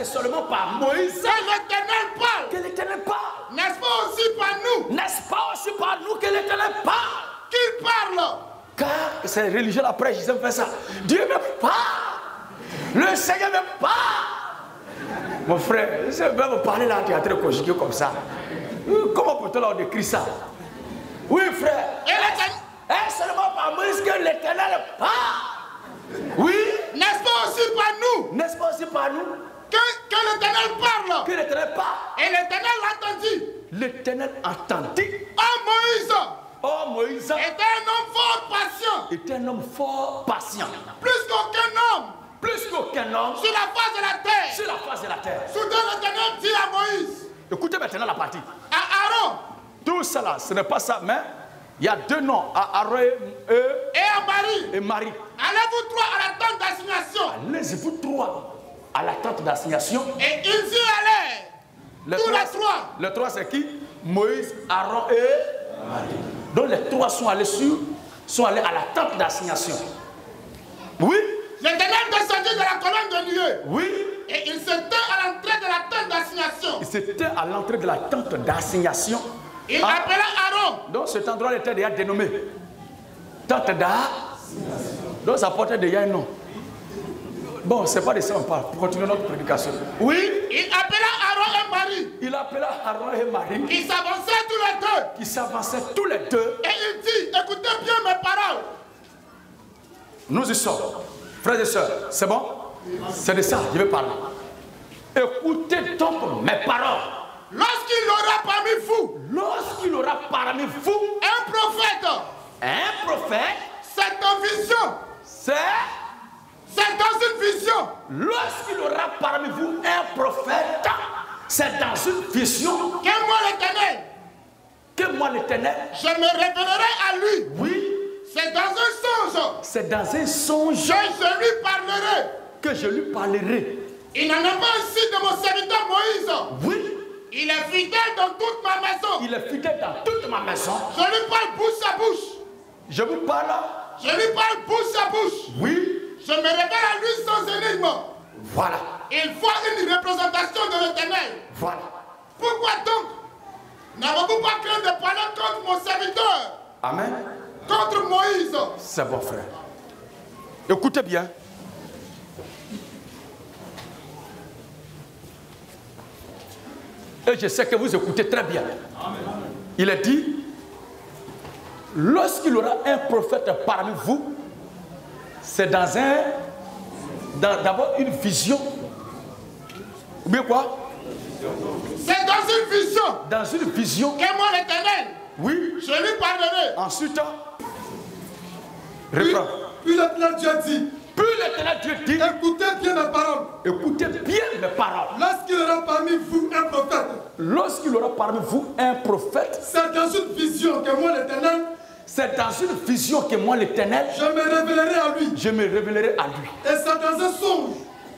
Est-ce seulement par Moïse que l'Éternel parle? Que l'Éternel parle. N'est-ce pas aussi par nous? N'est-ce pas aussi par nous que l'Éternel parle? Qu'il parle? Car c'est religieux après, ils aiment faire ça. Dieu me parle. Le Seigneur me parle. Mon frère, je vais vous parler là, tu es en train de conjuguer comme ça. Comment peut-on leur décrire ça? Oui frère. Est-ce seulement par Moïse que l'Éternel parle? Oui. N'est-ce pas aussi par nous? N'est-ce pas aussi par nous? Que l'Éternel parle. Que l'Éternel parle. Et l'Éternel l'entendit. L'Éternel entendit. Oh Moïse. Oh Moïse était un homme fort patient. Était un homme fort patient. Plus qu'aucun homme. Plus qu'aucun homme. Sur la face de la terre. Sur la face de la terre. Soudain l'Éternel dit à Moïse. Écoutez maintenant la partie. À Aaron. Tout cela, ce n'est pas ça, mais il y a deux noms, à Aaron et à Marie. Et Marie. Allez-vous trois à la tente d'assignation. Allez-y vous trois à la tente d'assignation. Et ils y allaient. Tous les trois. Les trois c'est qui? Moïse, Aaron et Marie. Donc les trois sont allés à la tente d'assignation. Oui. L'Éternel descendit de la colonne de nuée. Oui. Et il s'était à l'entrée de la tente d'assignation. Il s'était à l'entrée de la tente d'assignation. Il appela Aaron. Donc cet endroit était déjà dénommé tente d'assignation. Donc ça portait déjà un nom. Bon, c'est pas de ça on parle. Pour continuer notre prédication. Oui. Il appela Aaron et Marie. Il appela Aaron et Marie. Ils s'avançaient tous les deux. Qui s'avançaient tous les deux. Et il dit, écoutez bien mes paroles. Nous y sommes. Frères et sœurs, c'est bon? C'est de ça, je vais parler. Écoutez donc mes paroles. Lorsqu'il aura parmi vous. Lorsqu'il aura parmi vous. Un prophète. Un prophète. C'est une vision. C'est dans une vision. Lorsqu'il aura parmi vous un prophète, c'est dans une vision. Que moi l'Éternel. Que moi l'Éternel. Je me révélerai à lui. Oui. C'est dans un songe. C'est dans un songe. Que je lui parlerai. Que je lui parlerai. Il n'en a pas ainsi de mon serviteur Moïse. Oui. Il est fidèle dans toute ma maison. Il est fidèle dans toute ma maison. Je lui parle bouche à bouche. Je vous parle. Je lui parle bouche à bouche. Oui. Je me révèle à lui sans énigme. Voilà. Il faut une représentation de l'Éternel. Voilà. Pourquoi donc n'avez-vous pas craint de parler contre mon serviteur? Amen. Contre Moïse. C'est bon, frère. Écoutez bien. Et je sais que vous écoutez très bien. Il est dit, lorsqu'il y aura un prophète parmi vous, c'est d'abord une vision. Ou bien quoi? C'est dans une vision. Dans une vision. Que moi l'Éternel. Oui. Je lui parlerai. Ensuite, reprends. Puis l'Éternel Dieu dit. Puis l'Éternel Dieu dit. Écoutez bien mes paroles. Écoutez bien mes paroles. Lorsqu'il y aura parmi vous un prophète. Lorsqu'il y aura parmi vous un prophète. C'est dans une vision que moi l'Éternel. C'est dans une vision que moi l'Éternel. Je me révélerai à lui. Je me révélerai à lui. Et c'est dans un songe.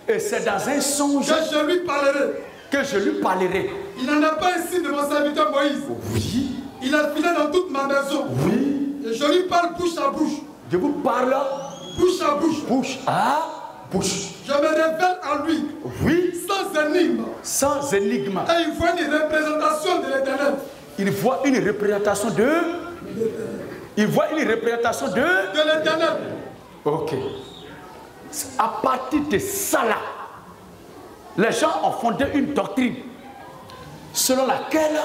Et c'est dans un songe. Que je lui parlerai. Que je lui parlerai. Il n'en a pas ainsi de mon serviteur Moïse. Oui. Il a filé dans toute ma maison. Oui. Et je lui parle bouche à bouche. Je vous parle. Bouche à bouche. Bouche à bouche. Je me révèle à lui. Oui. Sans énigme. Sans énigme. Et il voit une représentation de l'Éternel. Il voit une représentation de. Il voit une représentation de l'Éternel. Ok. À partir de ça là, les gens ont fondé une doctrine selon laquelle,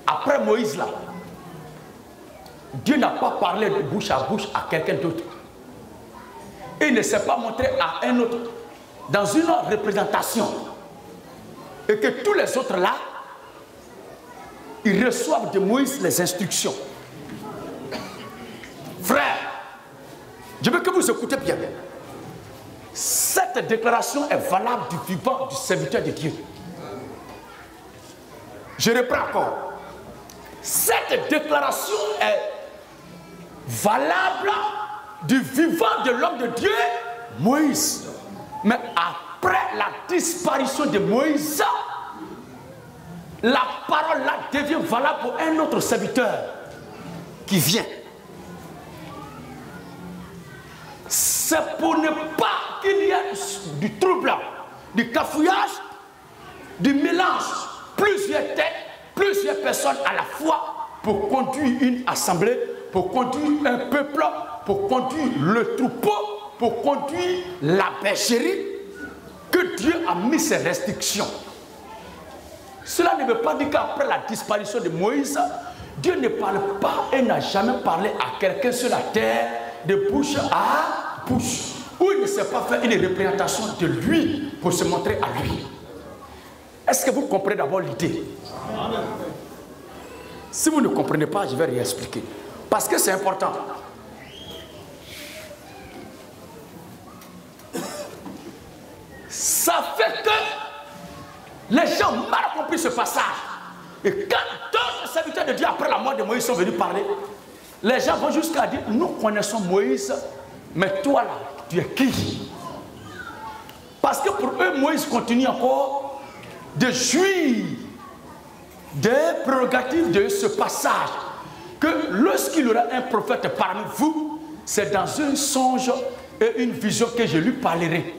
après Moïse là, Dieu n'a pas parlé de bouche à bouche à quelqu'un d'autre. Il ne s'est pas montré à un autre dans une représentation. Et que tous les autres là, ils reçoivent de Moïse les instructions. Frère, je veux que vous écoutez bien. Cette déclaration est valable du vivant du serviteur de Dieu. Je reprends encore. Cette déclaration est valable du vivant de l'homme de Dieu, Moïse. Mais après la disparition de Moïse, la parole là devient valable pour un autre serviteur qui vient. C'est pour ne pas qu'il y ait du trouble, du cafouillage, du mélange, plusieurs têtes, plusieurs personnes à la fois pour conduire une assemblée, pour conduire un peuple, pour conduire le troupeau, pour conduire la bergerie, que Dieu a mis ses restrictions. Cela ne veut pas dire qu'après la disparition de Moïse, Dieu ne parle pas et n'a jamais parlé à quelqu'un sur la terre de bouche à bouche, où il ne s'est pas fait une représentation de lui pour se montrer à lui. Est-ce que vous comprenez d'abord l'idée? Si vous ne comprenez pas, je vais réexpliquer. Parce que c'est important. Ça fait que les gens ont mal compris ce passage. Et quand d'autres serviteurs de Dieu, après la mort de Moïse, sont venus parler, les gens vont jusqu'à dire, nous connaissons Moïse, mais toi là, tu es qui? Parce que pour eux, Moïse continue encore de jouir des prérogatives de ce passage. Que lorsqu'il y aura un prophète parmi vous, c'est dans un songe et une vision que je lui parlerai.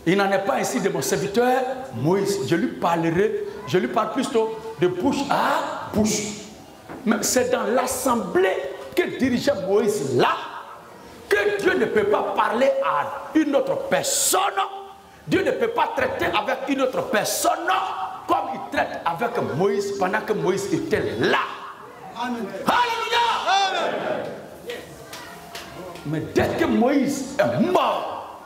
Il n'en est pas ainsi de mon serviteur Moïse. Je lui parlerai, je lui parle plutôt de bouche à bouche. Mais c'est dans l'assemblée que dirigeait Moïse là que Dieu ne peut pas parler à une autre personne. Dieu ne peut pas traiter avec une autre personne comme il traite avec Moïse pendant que Moïse était là. Amen. Alléluia. Amen. Mais dès que Moïse est mort,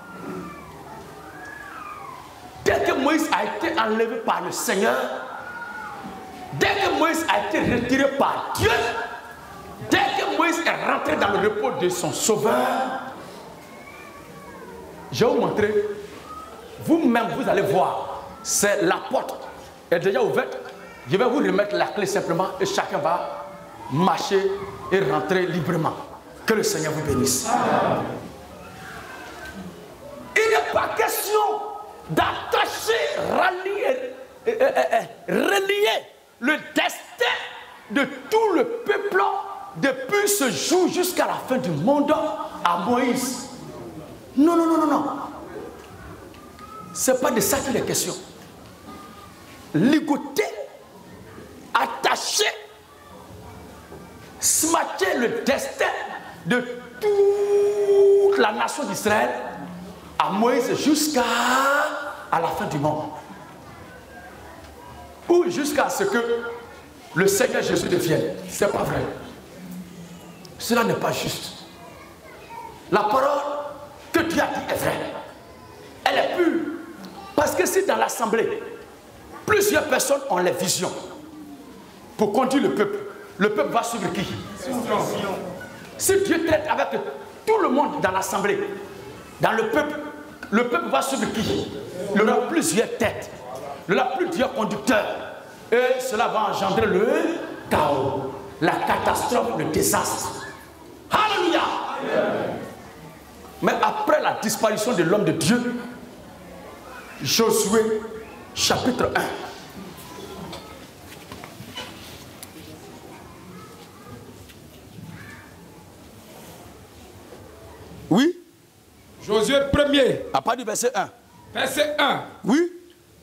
dès que Moïse a été enlevé par le Seigneur, dès que Moïse a été retiré par Dieu, dès que Moïse est rentré dans le repos de son Sauveur, je vais vous montrer, vous-même vous allez voir, c'est la porte est déjà ouverte, je vais vous remettre la clé simplement et chacun va marcher et rentrer librement. Que le Seigneur vous bénisse. Il n'est pas question d'attacher, relier le destin de tout le peuple depuis ce jour jusqu'à la fin du monde à Moïse. Non, non, non, non, non. Ce n'est pas de ça qu'il est question. Ligoter, attacher, smatcher le destin de toute la nation d'Israël à Moïse jusqu'à la fin du monde. Ou jusqu'à ce que le Seigneur Jésus devienne. Ce n'est pas vrai. Cela n'est pas juste. La parole que Dieu a dit est vraie. Elle est pure. Parce que si dans l'assemblée, plusieurs personnes ont les visions pour conduire le peuple va suivre qui? Si Dieu traite avec tout le monde dans l'assemblée, dans le peuple va suivre qui? Il y aura plusieurs têtes, il y aura plusieurs conducteurs. Et cela va engendrer le chaos, la catastrophe, le désastre. Alléluia! Mais après la disparition de l'homme de Dieu, Josué, chapitre 1. Oui? Josué 1er. À partir du verset 1. Verset 1. Oui?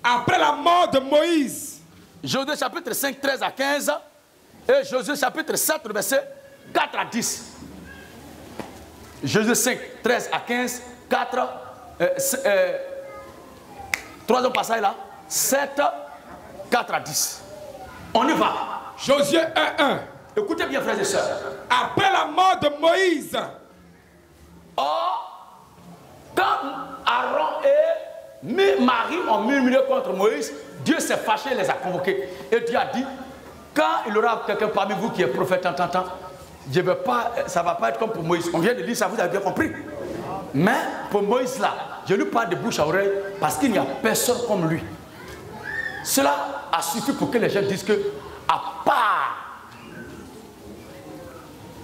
Après la mort de Moïse. Josué chapitre 5, 13 à 15. Et Josué chapitre 7, verset 4 à 10. Josué 5, 13 à 15, 4, troisième passage là, 7, 4 à 10. On y va. Josué 1, 1. Écoutez bien, frères et sœurs. Après la mort de Moïse. Or, quand Aaron et Marie ont murmuré contre Moïse, Dieu s'est fâché et les a convoqués. Et Dieu a dit, quand il y aura quelqu'un parmi vous qui est prophète en temps, ça ne va pas être comme pour Moïse. On vient de lire ça, vous avez bien compris. Mais pour Moïse là, je lui parle de bouche à oreille parce qu'il n'y a personne comme lui. Cela a suffi pour que les gens disent que, à part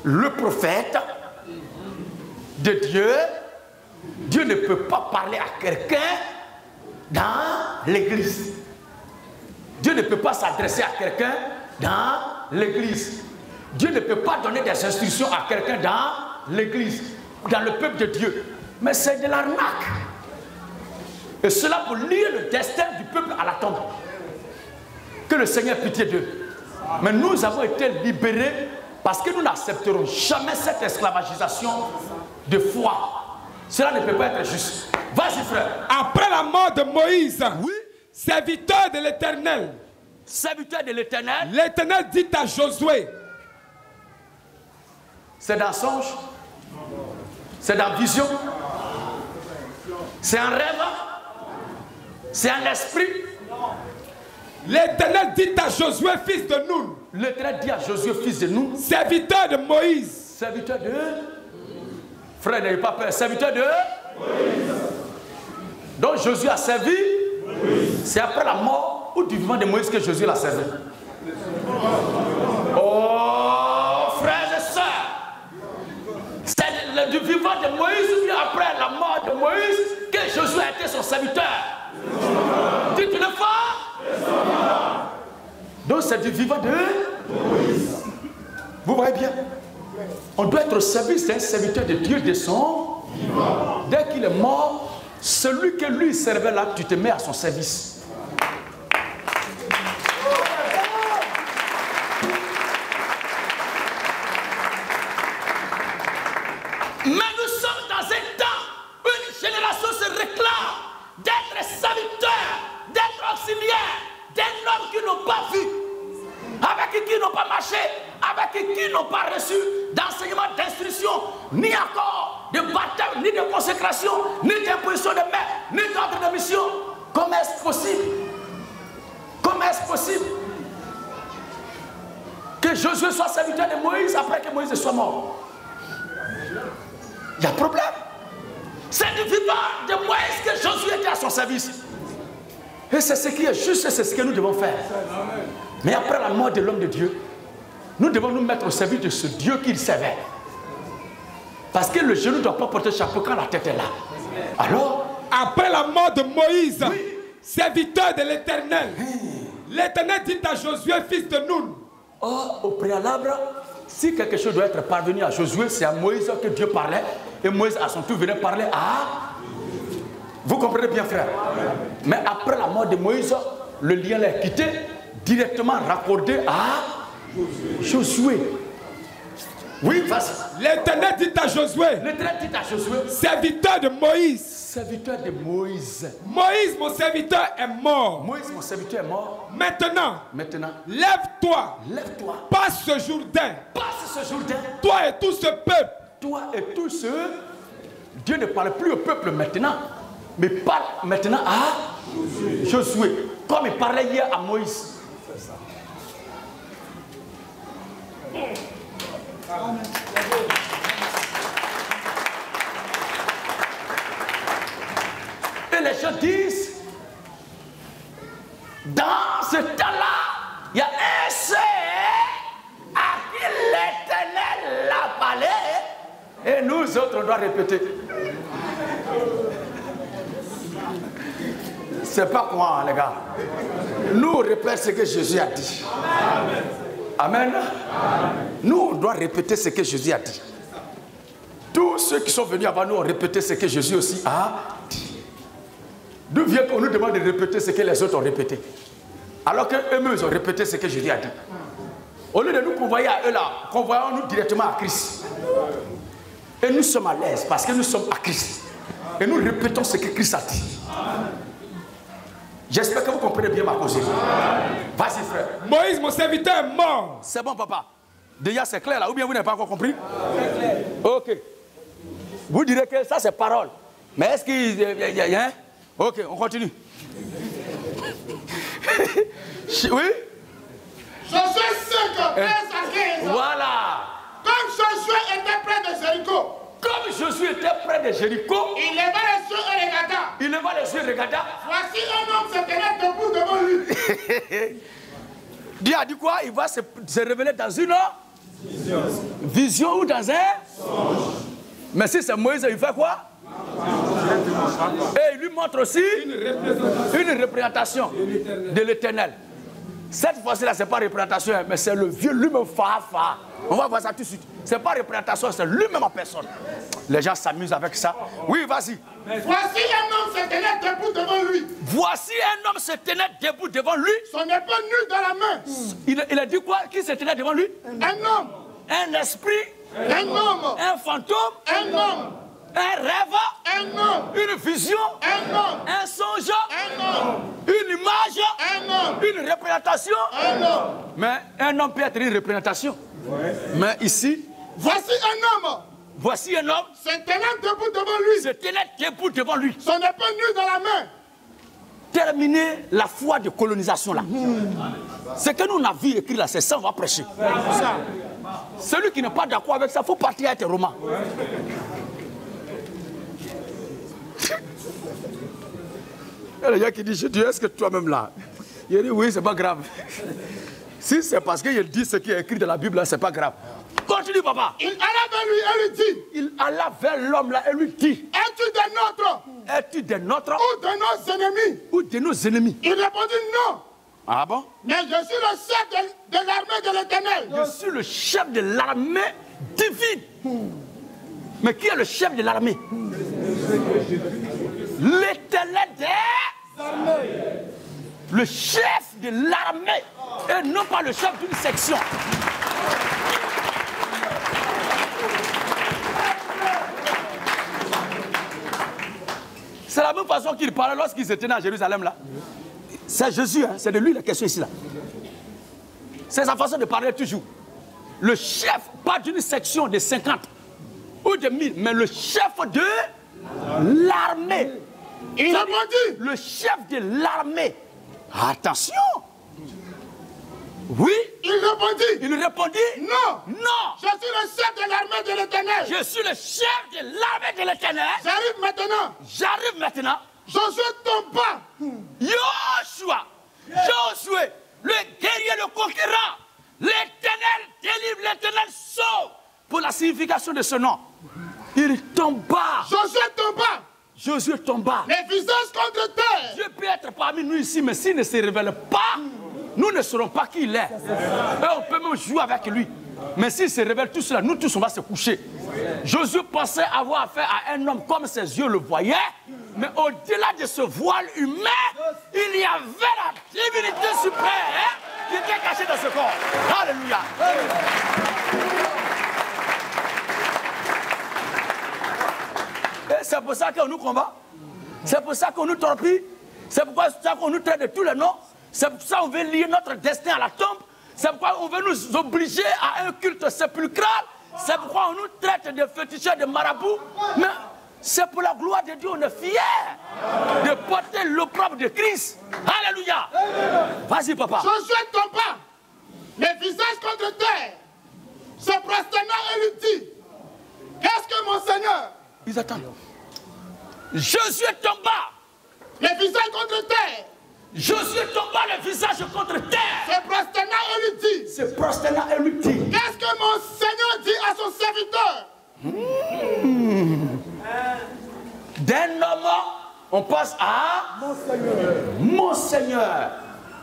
le prophète de Dieu, Dieu ne peut pas parler à quelqu'un dans l'église. Dieu ne peut pas s'adresser à quelqu'un dans l'église. Dieu ne peut pas donner des instructions à quelqu'un dans l'église, dans le peuple de Dieu. Mais c'est de l'arnaque. Et cela pour lier le destin du peuple à la tombe. Que le Seigneur ait pitié d'eux. Mais nous avons été libérés parce que nous n'accepterons jamais cette esclavagisation de foi. Cela ne peut pas être juste. Vas-y, frère. Après la mort de Moïse, oui, serviteur de l'Éternel. Serviteur de l'Éternel. L'Éternel dit à Josué. C'est dans songe. C'est dans vision. C'est un rêve. C'est un esprit. L'Éternel dit à Josué, fils de Nun. L'Éternel dit à Josué, fils de Nun. Serviteur de Moïse. Serviteur de... Frère, n'ayez pas peur. Serviteur de... Moïse. Donc Josué a servi. C'est après la mort ou du vivant de Moïse que Josué l'a servi. Oh, frères et sœurs. C'est du vivant de Moïse ou bien après la mort de Moïse que Josué a été son serviteur. Dites une fois. Donc c'est du vivant de Moïse. Vous voyez bien. On doit être au service d'un serviteur de Dieu de son vivant. Dès qu'il est mort, celui que lui servait là, tu te mets à son service. Mais nous sommes dans un temps où une génération se réclame d'être serviteurs, d'être auxiliaires, d'un homme qui n'ont pas vu, avec qui n'ont pas marché, avec qui n'ont pas reçu d'enseignement, d'instruction, ni encore de baptême, ni de consécration, ni d'imposition de main, ni d'ordre de mission. Comment est-ce possible? Comment est-ce possible que Josué soit serviteur de Moïse après que Moïse soit mort? Il y a problème. C'est du vivant de Moïse que Josué était à son service. Et c'est ce qui est juste et c'est ce que nous devons faire. Mais après la mort de l'homme de Dieu, nous devons nous mettre au service de ce Dieu qu'il servait. Parce que le genou ne doit pas porter le chapeau quand la tête est là. Alors, après la mort de Moïse, oui, serviteur de l'Éternel, l'Éternel dit à Josué, fils de Nun. Or, au préalable, si quelque chose doit être parvenu à Josué, c'est à Moïse que Dieu parlait. Et Moïse, à son tour, venait parler à... Vous comprenez bien, frère? Mais après la mort de Moïse, le lien l'a quitté, directement raccordé à Josué. Oui, vas-y. L'Éternel dit à Josué, L'Éternel dit à Josué, serviteur de Moïse, serviteur de Moïse. Moïse, mon serviteur, est mort. Moïse, mon serviteur, est mort. Maintenant, lève-toi. Passe ce Jourdain. Toi et tout ce peuple. Toi et tous ceux. Dieu ne parle plus au peuple maintenant, mais parle maintenant à Josué, comme il parlait hier à Moïse. Et les gens disent, dans ce temps-là, il y a un seul à qui l'Éternel l'a parlé, et nous autres, on doit répéter. C'est pas quoi, les gars. Nous, on répète ce que Jésus a dit. Amen. Nous, on doit répéter ce que Jésus a dit. Tous ceux qui sont venus avant nous ont répété ce que Jésus aussi a dit. D'où vient qu'on nous demande de répéter ce que les autres ont répété, alors qu'eux-mêmes ont répété ce que Jésus a dit. Au lieu de nous convoyer à eux là, convoyons-nous directement à Christ. Et nous sommes à l'aise parce que nous sommes à Christ. Et nous répétons ce que Christ a dit. J'espère que vous comprenez bien ma cause. Vas-y, frère. Moïse, mon serviteur, est mort. C'est bon, papa. Déjà, c'est clair là. Ou bien vous n'avez pas encore compris? C'est clair. Ok. Vous direz que ça, c'est parole. Mais est-ce qu'il y a un? Ok, on continue. Oui? Josué 5, 13 à 15. Voilà. Comme Josué était près de Jéricho. Comme Josué était près de Jéricho. Il leva les yeux et regarda. Il leva les yeux et regarda. Voici un homme se tenait debout devant lui. Dieu a dit quoi? Il va se révéler dans une vision ou dans un songe. Mais si c'est Moïse, il fait quoi? Et il lui montre aussi une représentation de l'Éternel. Cette fois-ci-là, ce n'est pas représentation, mais c'est le vieux lui-même Fafa. On va voir ça tout de suite. Ce n'est pas représentation, c'est lui-même en personne. Les gens s'amusent avec ça. Oui, vas-y. Voici un homme se tenait debout devant lui. Voici un homme se tenait debout devant lui. Son épée nue dans la main. Il a dit quoi? Qui se tenait devant lui? Un homme. Un esprit. Un homme. Un fantôme. Un homme. Un rêve. Un homme. Une vision. Un homme. Un songe. Un homme. Une image. Un homme. Une représentation. Un homme. Mais un homme peut être une représentation. Mais ici, voici un homme. Voici un homme. Se tenant debout devant lui. Se tenait debout devant lui. Son épée nue dans la main. Terminer la foi de colonisation là. Ce que nous on a vu écrit là, c'est ça on va prêcher. Celui qui n'est pas d'accord avec ça, il faut partir avec tes romans. Il y a les gens qui disent, je dis, est-ce que toi-même là? Il dit, oui, c'est pas grave. Si c'est parce qu'il dit ce qui est écrit dans la Bible là, c'est pas grave. Continue, papa. Il alla vers lui et lui dit. Il alla vers l'homme là et lui dit. Es-tu des nôtres? Es-tu des nôtres? Ou de nos ennemis? Ou de nos ennemis? Il répondit non. Ah bon? Mais je suis le chef de l'armée de l'Éternel. Je suis le chef de l'armée divine. Mais qui est le chef de l'armée? L'Éternel des armées. Le chef de l'armée. Et non pas le chef d'une section. C'est la même façon qu'il parlait lorsqu'il se tenait à Jérusalem là. C'est Jésus, hein? C'est de lui la question ici là. C'est sa façon de parler toujours. Le chef, pas d'une section de 50 ou de 1000, mais le chef de l'armée. Il répondit. Le chef de l'armée. Attention. Oui. Il répondit. Non. Non. Je suis le chef de l'armée de l'Éternel. Je suis le chef de l'armée de l'Éternel. J'arrive maintenant. Josué tomba. Josué, le guerrier, le conquérant. L'Éternel délivre, l'Éternel sauve. Pour la signification de ce nom. Il tomba. Josué tomba. Les visages contre terre. Dieu peut être parmi nous ici, mais s'il ne se révèle pas, nous ne saurons pas qui il est. Et on peut même jouer avec lui. Mais s'il se révèle tout cela, nous tous on va se coucher. Josué pensait avoir affaire à un homme comme ses yeux le voyaient, mais au-delà de ce voile humain, il y avait la divinité suprême qui était cachée dans ce corps. Alléluia. Et c'est pour ça qu'on nous combat. C'est pour ça qu'on nous torpille. C'est pour ça qu'on nous traite de tous les noms. C'est pour ça qu'on veut lier notre destin à la tombe. C'est pourquoi on veut nous obliger à un culte sépulcral. C'est pourquoi on nous traite de féticheurs, de marabouts. Mais c'est pour la gloire de Dieu, on est fiers de porter l'opprobre de Christ. Alléluia. Vas-y, papa. Josué tomba, les visages contre terre, se prosternant et lui dit, qu'est-ce que mon Seigneur? Ils attendent. Josué tomba, les visages contre terre, Josué tomba le visage contre terre. se prosternant et lui dit, Se prosternant et lui dit, qu'est-ce que mon Seigneur dit à son serviteur? d'un homme, on passe à mon Seigneur. Mon Seigneur.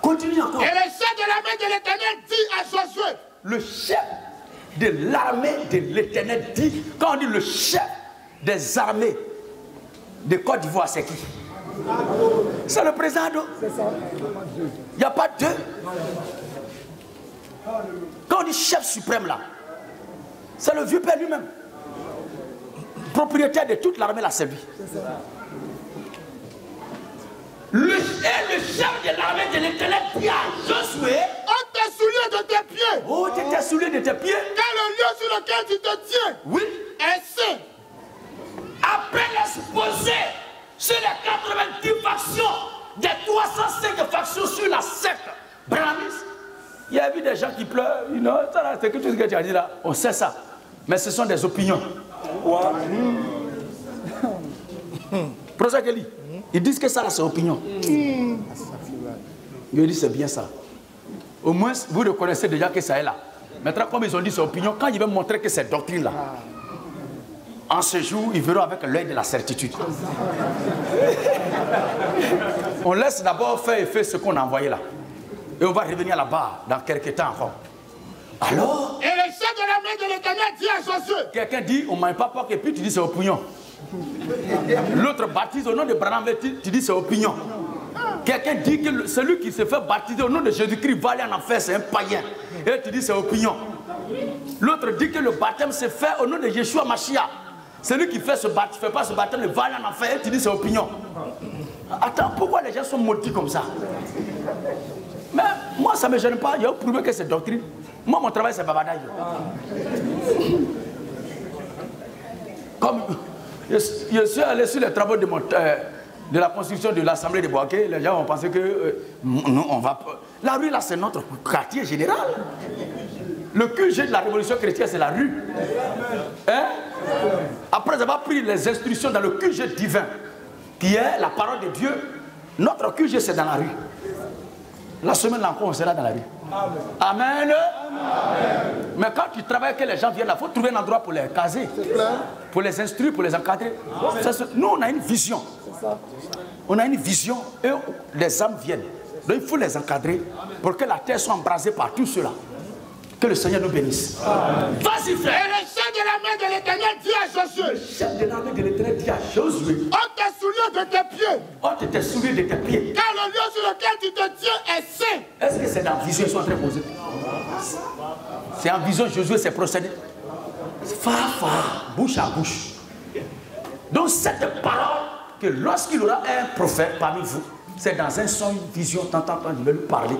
Continue encore. Et le chef de l'armée de l'Éternel dit à Josué, Le chef de l'armée de l'Éternel dit, quand on dit le chef des armées de Côte d'Ivoire, c'est qui? C'est le président. Il n'y a pas deux. Quand on dit chef suprême là, c'est le vieux père lui-même. Propriétaire de toute l'armée, la Serbie. Le chef de l'armée de l'Éternel dit à Josué, ôte tes souliers de tes pieds, oh, tu t'es souillé de tes pieds. car le lieu sur lequel tu te tiens Oui. est saint. Après l'exposé sur les 90 factions, des 305 factions sur la secte Brahmis, il y a eu des gens qui pleurent. C'est que tout ce que tu as dit là, on sait ça. Mais ce sont des opinions. Professeur Kelly, ils disent que ça là c'est opinion. Il dit c'est bien ça. Au moins vous reconnaissez déjà que ça est là. Maintenant comme ils ont dit c'est opinion, quand ils veulent montrer que c'est doctrine là, en ce jour ils verront avec l'œil de la certitude. On laisse d'abord faire et faire ce qu'on a envoyé là. Et on va revenir là-bas dans quelques temps encore. Alors, Et le chef de l'armée de l'Éternel dit à Josué, quelqu'un dit on ne mange pas porc et puis tu dis c'est opinion. L'autre baptise au nom de Branham, tu dis c'est opinion. Quelqu'un dit que celui qui se fait baptiser au nom de Jésus-Christ va aller en enfer, c'est un païen. Et tu dis c'est opinion. L'autre dit que le baptême se fait au nom de Yeshua Mashiach. Celui qui fait fait pas ce baptême, il va aller en enfer, et tu dis c'est opinion. Attends, pourquoi les gens sont maudits comme ça? Mais moi ça ne me gêne pas, il y a prouvé que c'est doctrine. Moi mon travail c'est babadaï. Comme je suis allé sur les travaux de la construction de l'Assemblée de Boaké, les gens ont pensé que nous on va. La rue là c'est notre quartier général. Le QG de la Révolution chrétienne c'est la rue. Hein? Après avoir pris les instructions dans le QG divin, qui est la parole de Dieu, notre QG c'est dans la rue. La semaine là encore on sera dans la rue. Amen. Amen. Mais quand tu travailles que les gens viennent là, il faut trouver un endroit pour les caser, pour les instruire, pour les encadrer. Nous on a une vision. On a une vision et les âmes viennent. Donc il faut les encadrer pour que la terre soit embrasée par tous ceux-là. Que le Seigneur nous bénisse. Vas-y frère. et le chef de l'armée de l'Éternel dit à Josué, Le chef de l'armée de l'Éternel dit à Josué, ôte tes souliers de tes pieds, ôte tes souliers de tes pieds. car le lieu sur lequel tu te tiens est saint. Est-ce que c'est dans la vision qu'ils sont en train de poser? C'est en vision Josué s'est procédé. Bouche à bouche. Donc cette parole, que lorsqu'il aura un prophète parmi vous, c'est dans un son, une vision, tant, il va lui parler.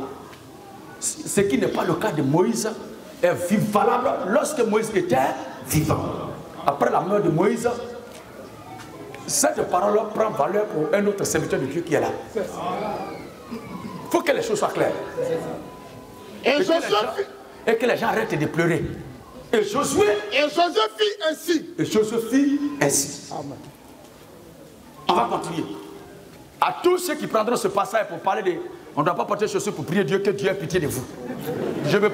Ce qui n'est pas le cas de Moïse est valable lorsque Moïse était vivant. Après la mort de Moïse, cette parole prend valeur pour un autre serviteur de Dieu qui est là. Il faut que les choses soient claires. Et Que les gens arrêtent de pleurer. Et Josué fit ainsi. Et Josué fit ainsi. Amen. On va continuer. À tous ceux qui prendront ce passage pour parler de... On ne doit pas porter chaussures pour prier Dieu, que Dieu ait pitié de vous. Je ne veux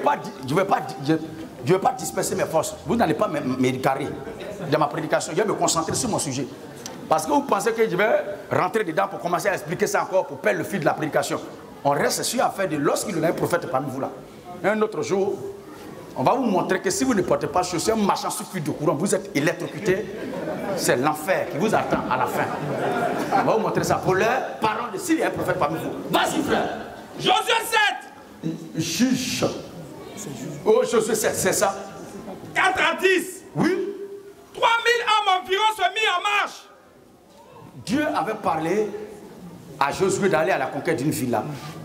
pas disperser mes forces. Vous n'allez pas m'égarer dans ma prédication. Je vais me concentrer sur mon sujet. Parce que vous pensez que je vais rentrer dedans pour commencer à expliquer ça encore, pour perdre le fil de la prédication. On reste sur l'affaire de lorsqu'il y a un prophète parmi vous là. Un autre jour, on va vous montrer que si vous ne portez pas chaussures, marchant sur fil de courant, vous êtes électrocuté. C'est l'enfer qui vous attend à la fin. On va vous montrer ça pour les parents de s'il y a un prophète parmi vous. Vas-y frère. Josué 7. Juge. Oh, Josué 7, c'est ça. 4 à 10. Oui. 3000 hommes environ se mirent en marche. Dieu avait parlé à Josué d'aller à la conquête d'une ville là.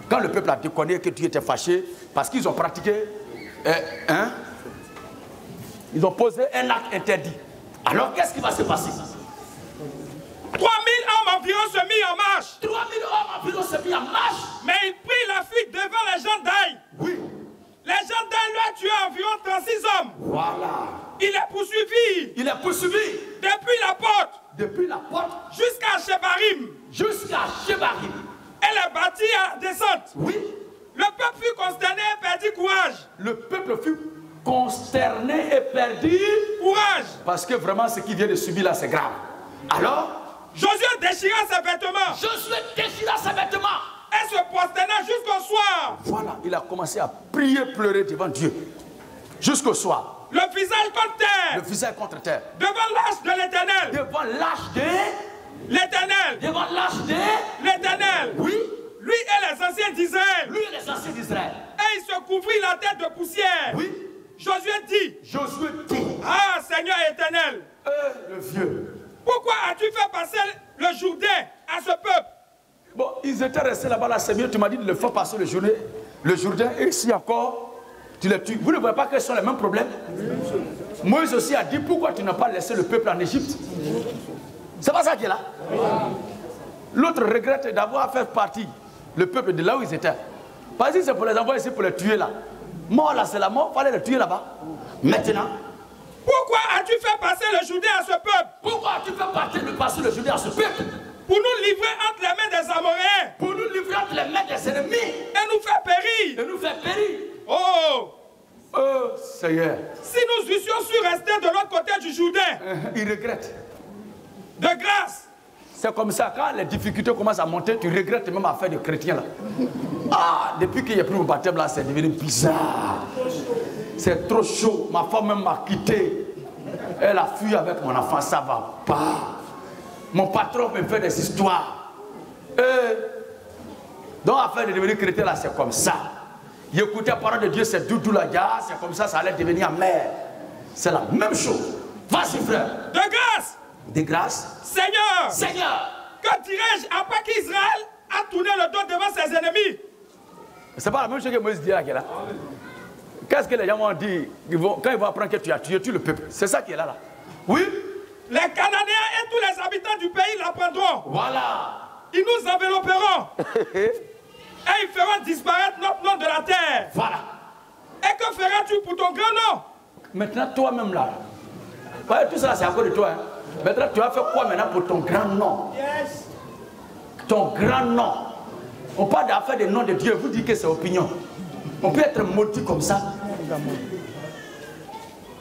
Quand le peuple a déconné que Dieu était fâché, parce qu'ils ont pratiqué, ils ont posé un acte interdit. Alors qu'est-ce qui va se passer? 3000 hommes environ se mirent en marche. 3000 hommes environ se mirent en marche. Mais ils prirent la fuite devant les gens d'Aï. Oui. Les gens d'Aï lui ont tué environ 36 hommes. Voilà. Il est poursuivi. Il est poursuivi. Depuis la porte. Depuis la porte. Jusqu'à Shebarim. Jusqu'à Shebarim. Elle est bâtie à la descente. Oui. Le peuple fut consterné et perdit courage. Le peuple fut consterné et perdu courage. Parce que vraiment ce qu'il vient de subir là c'est grave. Alors Josué déchira ses vêtements. Josué déchira ses vêtements. Et se prosterna jusqu'au soir. Voilà, il a commencé à prier, pleurer devant Dieu. Jusqu'au soir. Le visage contre terre. Le visage contre terre. Devant l'arche de l'Éternel. Devant l'arche de l'Éternel. Devant l'arche de l'Éternel. Oui. Lui et les anciens d'Israël. Lui et les anciens d'Israël. Et il se couvrit la tête de poussière. Oui. Josué dit. Josué dit. Ah, Seigneur éternel. Le vieux. Pourquoi as-tu fait passer le Jourdain à ce peuple? Bon, ils étaient restés là-bas, là, c'est mieux, tu m'as dit de le faire passer le Jourdain, et ici encore, tu les tues. Vous ne voyez pas que ce sont les mêmes problèmes? Moïse aussi a dit, pourquoi tu n'as pas laissé le peuple en Égypte? C'est pas ça qui est là. L'autre regrette d'avoir fait partie, le peuple de là où ils étaient. Parce que c'est pour les envoyer ici, pour les tuer là. Mort là, c'est la mort, il fallait les tuer là-bas. Maintenant, pourquoi as-tu fait passer le Jourdain à ce peuple? Pourquoi as-tu fait passer le Jourdain à ce peuple? Pour nous livrer entre les mains des Amoréens. Pour nous livrer entre les mains des ennemis. Et nous faire périr. Et nous faire périr. Oh! Oh, Seigneur. Si nous eussions su rester de l'autre côté du Jourdain. Il regrette. De grâce. C'est comme ça, quand les difficultés commencent à monter, tu regrettes même à faire des chrétiens là. Ah, depuis qu'il y a pris mon baptême là, c'est devenu bizarre. C'est trop chaud. Ma femme même m'a quitté. Elle a fui avec mon enfant, ça va pas. Mon patron me fait des histoires. Donc, afin de devenir chrétien, là, c'est comme ça. Écouter la parole de Dieu, c'est doudou la gare, c'est comme ça, ça allait devenir amer. C'est la même chose. Vas-y, frère. De grâce. De grâce. Seigneur. Seigneur. Que dirais-je après qu'Israël a tourné le dos devant ses ennemis? C'est pas la même chose que Moïse dit là. Qu'est-ce que les gens vont dire quand ils vont apprendre que tu as tué le peuple? C'est ça qui est là. Oui. Les Cananéens et tous les habitants du pays l'apprendront. Voilà. Ils nous envelopperont. Et ils feront disparaître notre nom de la terre. Voilà. Et que feras-tu pour ton grand nom? Maintenant, toi-même là. Ouais, tout ça, c'est à cause de toi. Hein. Maintenant, tu vas faire quoi maintenant pour ton grand nom? Yes. Ton grand nom. On parle d'affaires des noms de Dieu. Vous dites que c'est opinion. On peut être maudit comme ça.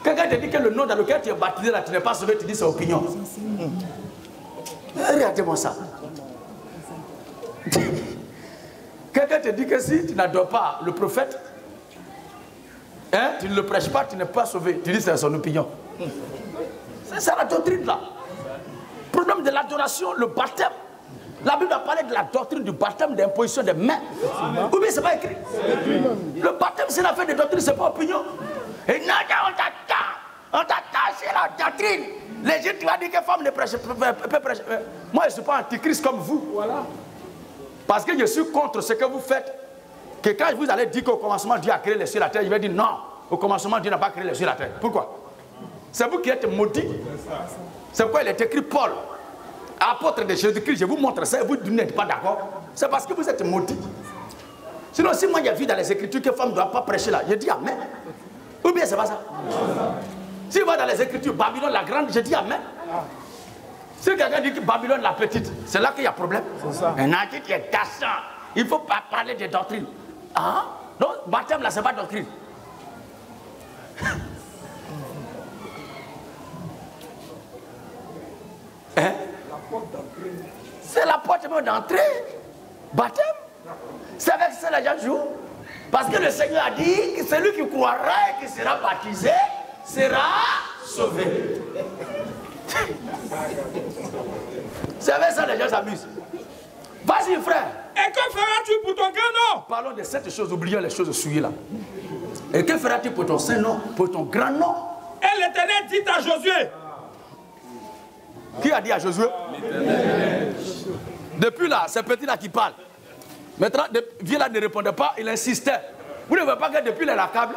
Quelqu'un te dit que le nom dans lequel tu es baptisé là, tu n'es pas sauvé, tu dis c'est opinion. Regardez-moi ça. Quelqu'un te dit que si tu n'adores pas le prophète, hein, tu ne le prêches pas, tu n'es pas sauvé. Tu dis c'est son opinion. C'est la doctrine là. Problème de l'adoration, le baptême. La Bible a parlé de la doctrine du baptême, d'imposition des mains. Ou bien c'est pas écrit. Le baptême c'est l'affaire de doctrine, c'est pas opinion. Et non, on t'a taché la doctrine. Les gens, tu vas dire que femme ne prêche pas. Moi, je ne suis pas antichrist comme vous. Voilà. Parce que je suis contre ce que vous faites. Que quand vous allez dire qu'au commencement, Dieu a créé les cieux et la terre, je vais dire non. Au commencement, Dieu n'a pas créé les cieux et la terre. Pourquoi? C'est vous qui êtes maudits. C'est pourquoi il est écrit Paul, apôtre de Jésus-Christ. Je vous montre ça et vous n'êtes pas d'accord. C'est parce que vous êtes maudits. Sinon, si moi j'ai vu dans les Écritures que femme ne doit pas prêcher là, je dis amen. Ou bien c'est pas ça? Si va dans les Écritures, Babylone la grande, je dis amen. Si quelqu'un dit que Babylone la petite, c'est là qu'il y a problème. C'est ça. Un anti qui est dassant. Il ne faut pas parler de doctrine. Ah? Donc, baptême là, c'est pas doctrine. Hein? C'est la porte même d'entrée. Baptême. C'est avec ça que les gens jouent. Parce que le Seigneur a dit que celui qui croira et qui sera baptisé sera sauvé. C'est avec ça que les gens s'amusent. Vas-y, frère. Et que feras-tu pour ton grand nom? Parlons de cette chose, oublions les choses souillées là. Et que feras-tu pour ton saint nom, pour ton grand nom? Et l'Éternel dit à Josué. Qui a dit à Josué? Depuis là, c'est petit là qui parle. Maintenant, vieux là ne répondait pas, il insistait. Vous ne voyez pas que depuis là, il accable.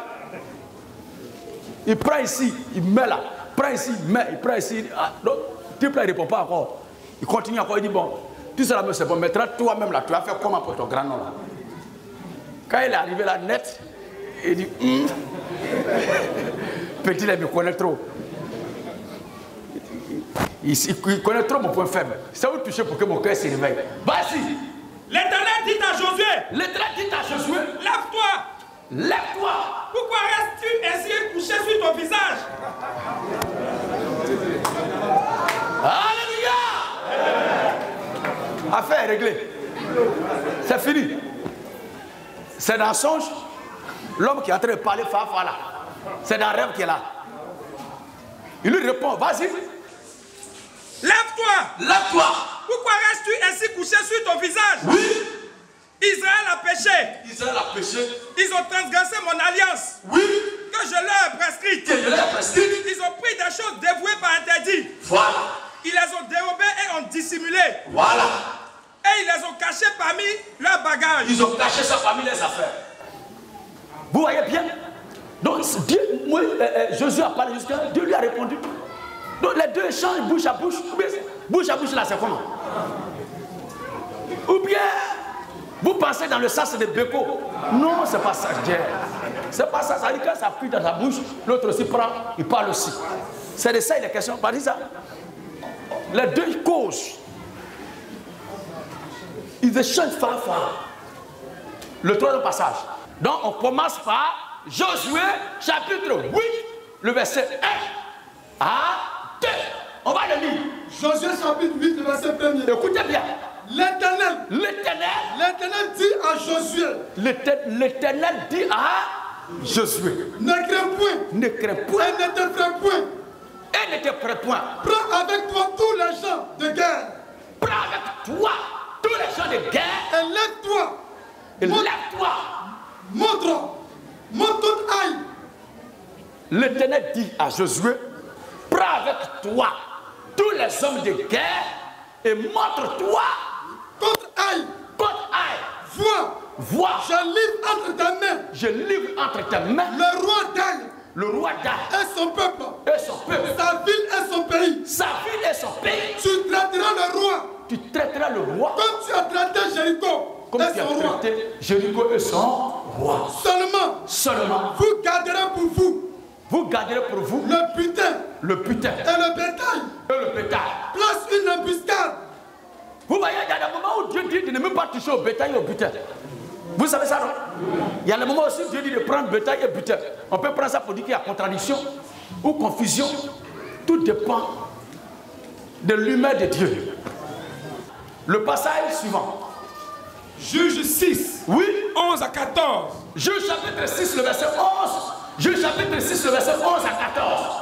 Il prend ici, il met là. Il prend ici, il met, il prend ici. Ah, donc, type là, il ne répond pas encore. Il continue encore, il dit bon, tout cela c'est bon. Maintenant, toi-même là, tu vas faire comment pour ton grand nom là? Quand il est arrivé là, net, il dit petit là, il me connaît trop. Il connaît trop mon point faible. Ça va toucher pour que mon cœur se réveille. Vas-y. L'Éternel dit à Josué. L'Éternel dit à Josué. Lève-toi. Lève-toi. Pourquoi restes-tu ainsi couché sur ton visage? Alléluia. Affaire réglée. C'est fini. C'est dans le songe. L'homme qui est en train de parler, voilà. C'est dans le rêve qui est là. Il lui répond, vas-y. Lève-toi. Lève-toi. Pourquoi restes-tu ainsi couché sur ton visage? Oui. Israël a péché. Israël a péché. Ils ont transgressé mon alliance. Oui. Que je leur ai prescrite. Que je leur ai prescrite. Ils ont pris des choses dévouées par interdit. Voilà. Ils les ont dérobées et ont dissimulé. Voilà. Et ils les ont cachées parmi leurs bagages. Ils ont caché ça parmi les affaires. Vous voyez bien? Donc, Dieu, Josué a parlé jusqu'à Dieu lui a répondu. Donc, les deux échangent bouche à bouche. Bouche à bouche, là, c'est comment? Ou bien, vous pensez dans le sens de Beko? Non, c'est pas ça, Dieu. C'est pas ça. Ça dit quand ça pue dans sa bouche, l'autre aussi prend, il parle aussi. C'est de ça il est question. Pas dit ça? Les deux causes. Ils échangent fort. Le troisième passage. Donc, on commence par Josué, chapitre 8, le verset 1 à 2. On va le lire. Josué, chapitre 8, le verset 1er. Écoutez bien. L'Éternel dit à Josué. L'Éternel dit à Josué. Ne crains point. Ne crains point. Et ne t'effraie point. Et ne t'effraie point. Prends avec toi tous les gens de guerre. Prends avec toi tous les gens de guerre. Et lève-toi. Et lève-toi. Montre ton aïe. L'Éternel dit à Josué, prends avec toi tous les hommes de guerre et montre-toi contre aïe. Vois. Je livre entre tes mains. Je livre entre tes mains le roi d'Aïe. Le roi d'Aïe. Et son peuple. Sa ville et son pays. Sa ville et son pays. Tu traiteras le roi. Tu traiteras le roi. Comme tu as traité Jéricho. Comme tu as traité Jéricho et son roi. Seulement. Vous garderez pour vous. Vous garderez pour vous le butin. Et le bétail. Place une embuscade. Vous voyez, il y a des moments où Dieu dit de ne même pas toucher au bétail et au butin. Vous savez ça, non? Il y a des moments aussi où Dieu dit de prendre bétail et butin. On peut prendre ça pour dire qu'il y a contradiction ou confusion. Tout dépend de l'humain de Dieu. Le passage suivant. Juge 6. Oui. 11 à 14. Juge chapitre 6, le verset 11. Juge chapitre 6, le verset 11 à 14.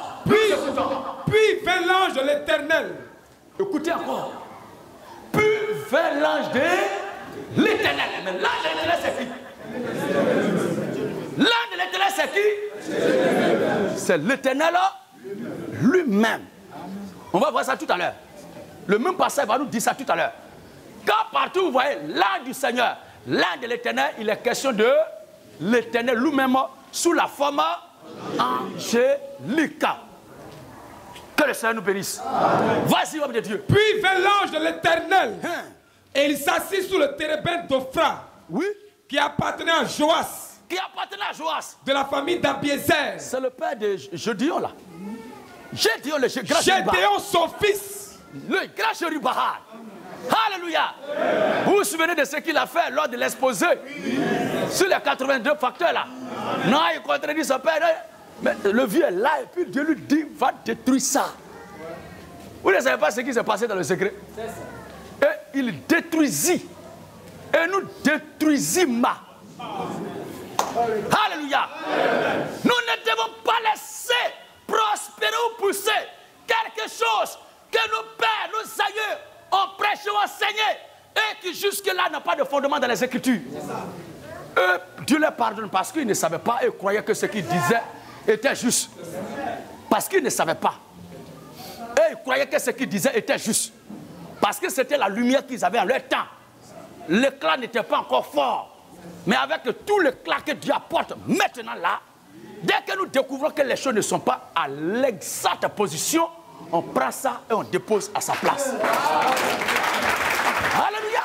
Puis vint l'ange de l'Éternel. Écoutez encore. Puis vint l'ange de l'Éternel. Mais l'ange de l'Éternel, c'est qui? L'ange de l'Éternel, c'est qui? C'est l'Éternel lui-même. On va voir ça tout à l'heure. Le même passage va nous dire ça tout à l'heure. Quand partout vous voyez l'ange du Seigneur, l'ange de l'Éternel, il est question de l'Éternel lui-même sous la forme angélique. Que le Seigneur nous bénisse. Vas-y, homme de Dieu. Puis vint l'ange de l'Éternel. Et il s'assit sous le térébinthe d'Ophra. Oui. Qui appartenait à Joas. De la famille d'Abiézer. C'est le père de Gédéon là. Gédéon, le grand Gédéon, son fils. Le grand Chérubahar. Alléluia. Vous vous souvenez de ce qu'il a fait lors de l'exposé sur les 82 facteurs là? Non, il contredit son père. Mais le vieux est là et puis Dieu lui dit, va détruire ça. Vous ne savez pas ce qui s'est passé dans le secret? Et il détruisit. Et nous détruisîmes. Alléluia. Nous ne devons pas laisser prospérer ou pousser quelque chose que nos pères, nos aïeux ont prêché ou enseigné et qui jusque-là n'a pas de fondement dans les Écritures. Dieu les pardonne parce qu'ils ne savaient pas et croyaient que ce qu'ils disaient était juste. Parce qu'ils ne savaient pas. Et ils croyaient que ce qu'ils disaient était juste. Parce que c'était la lumière qu'ils avaient en leur temps. L'éclat n'était pas encore fort. Mais avec tout l'éclat que Dieu apporte maintenant là, dès que nous découvrons que les choses ne sont pas à l'exacte position, on prend ça et on dépose à sa place. Alléluia.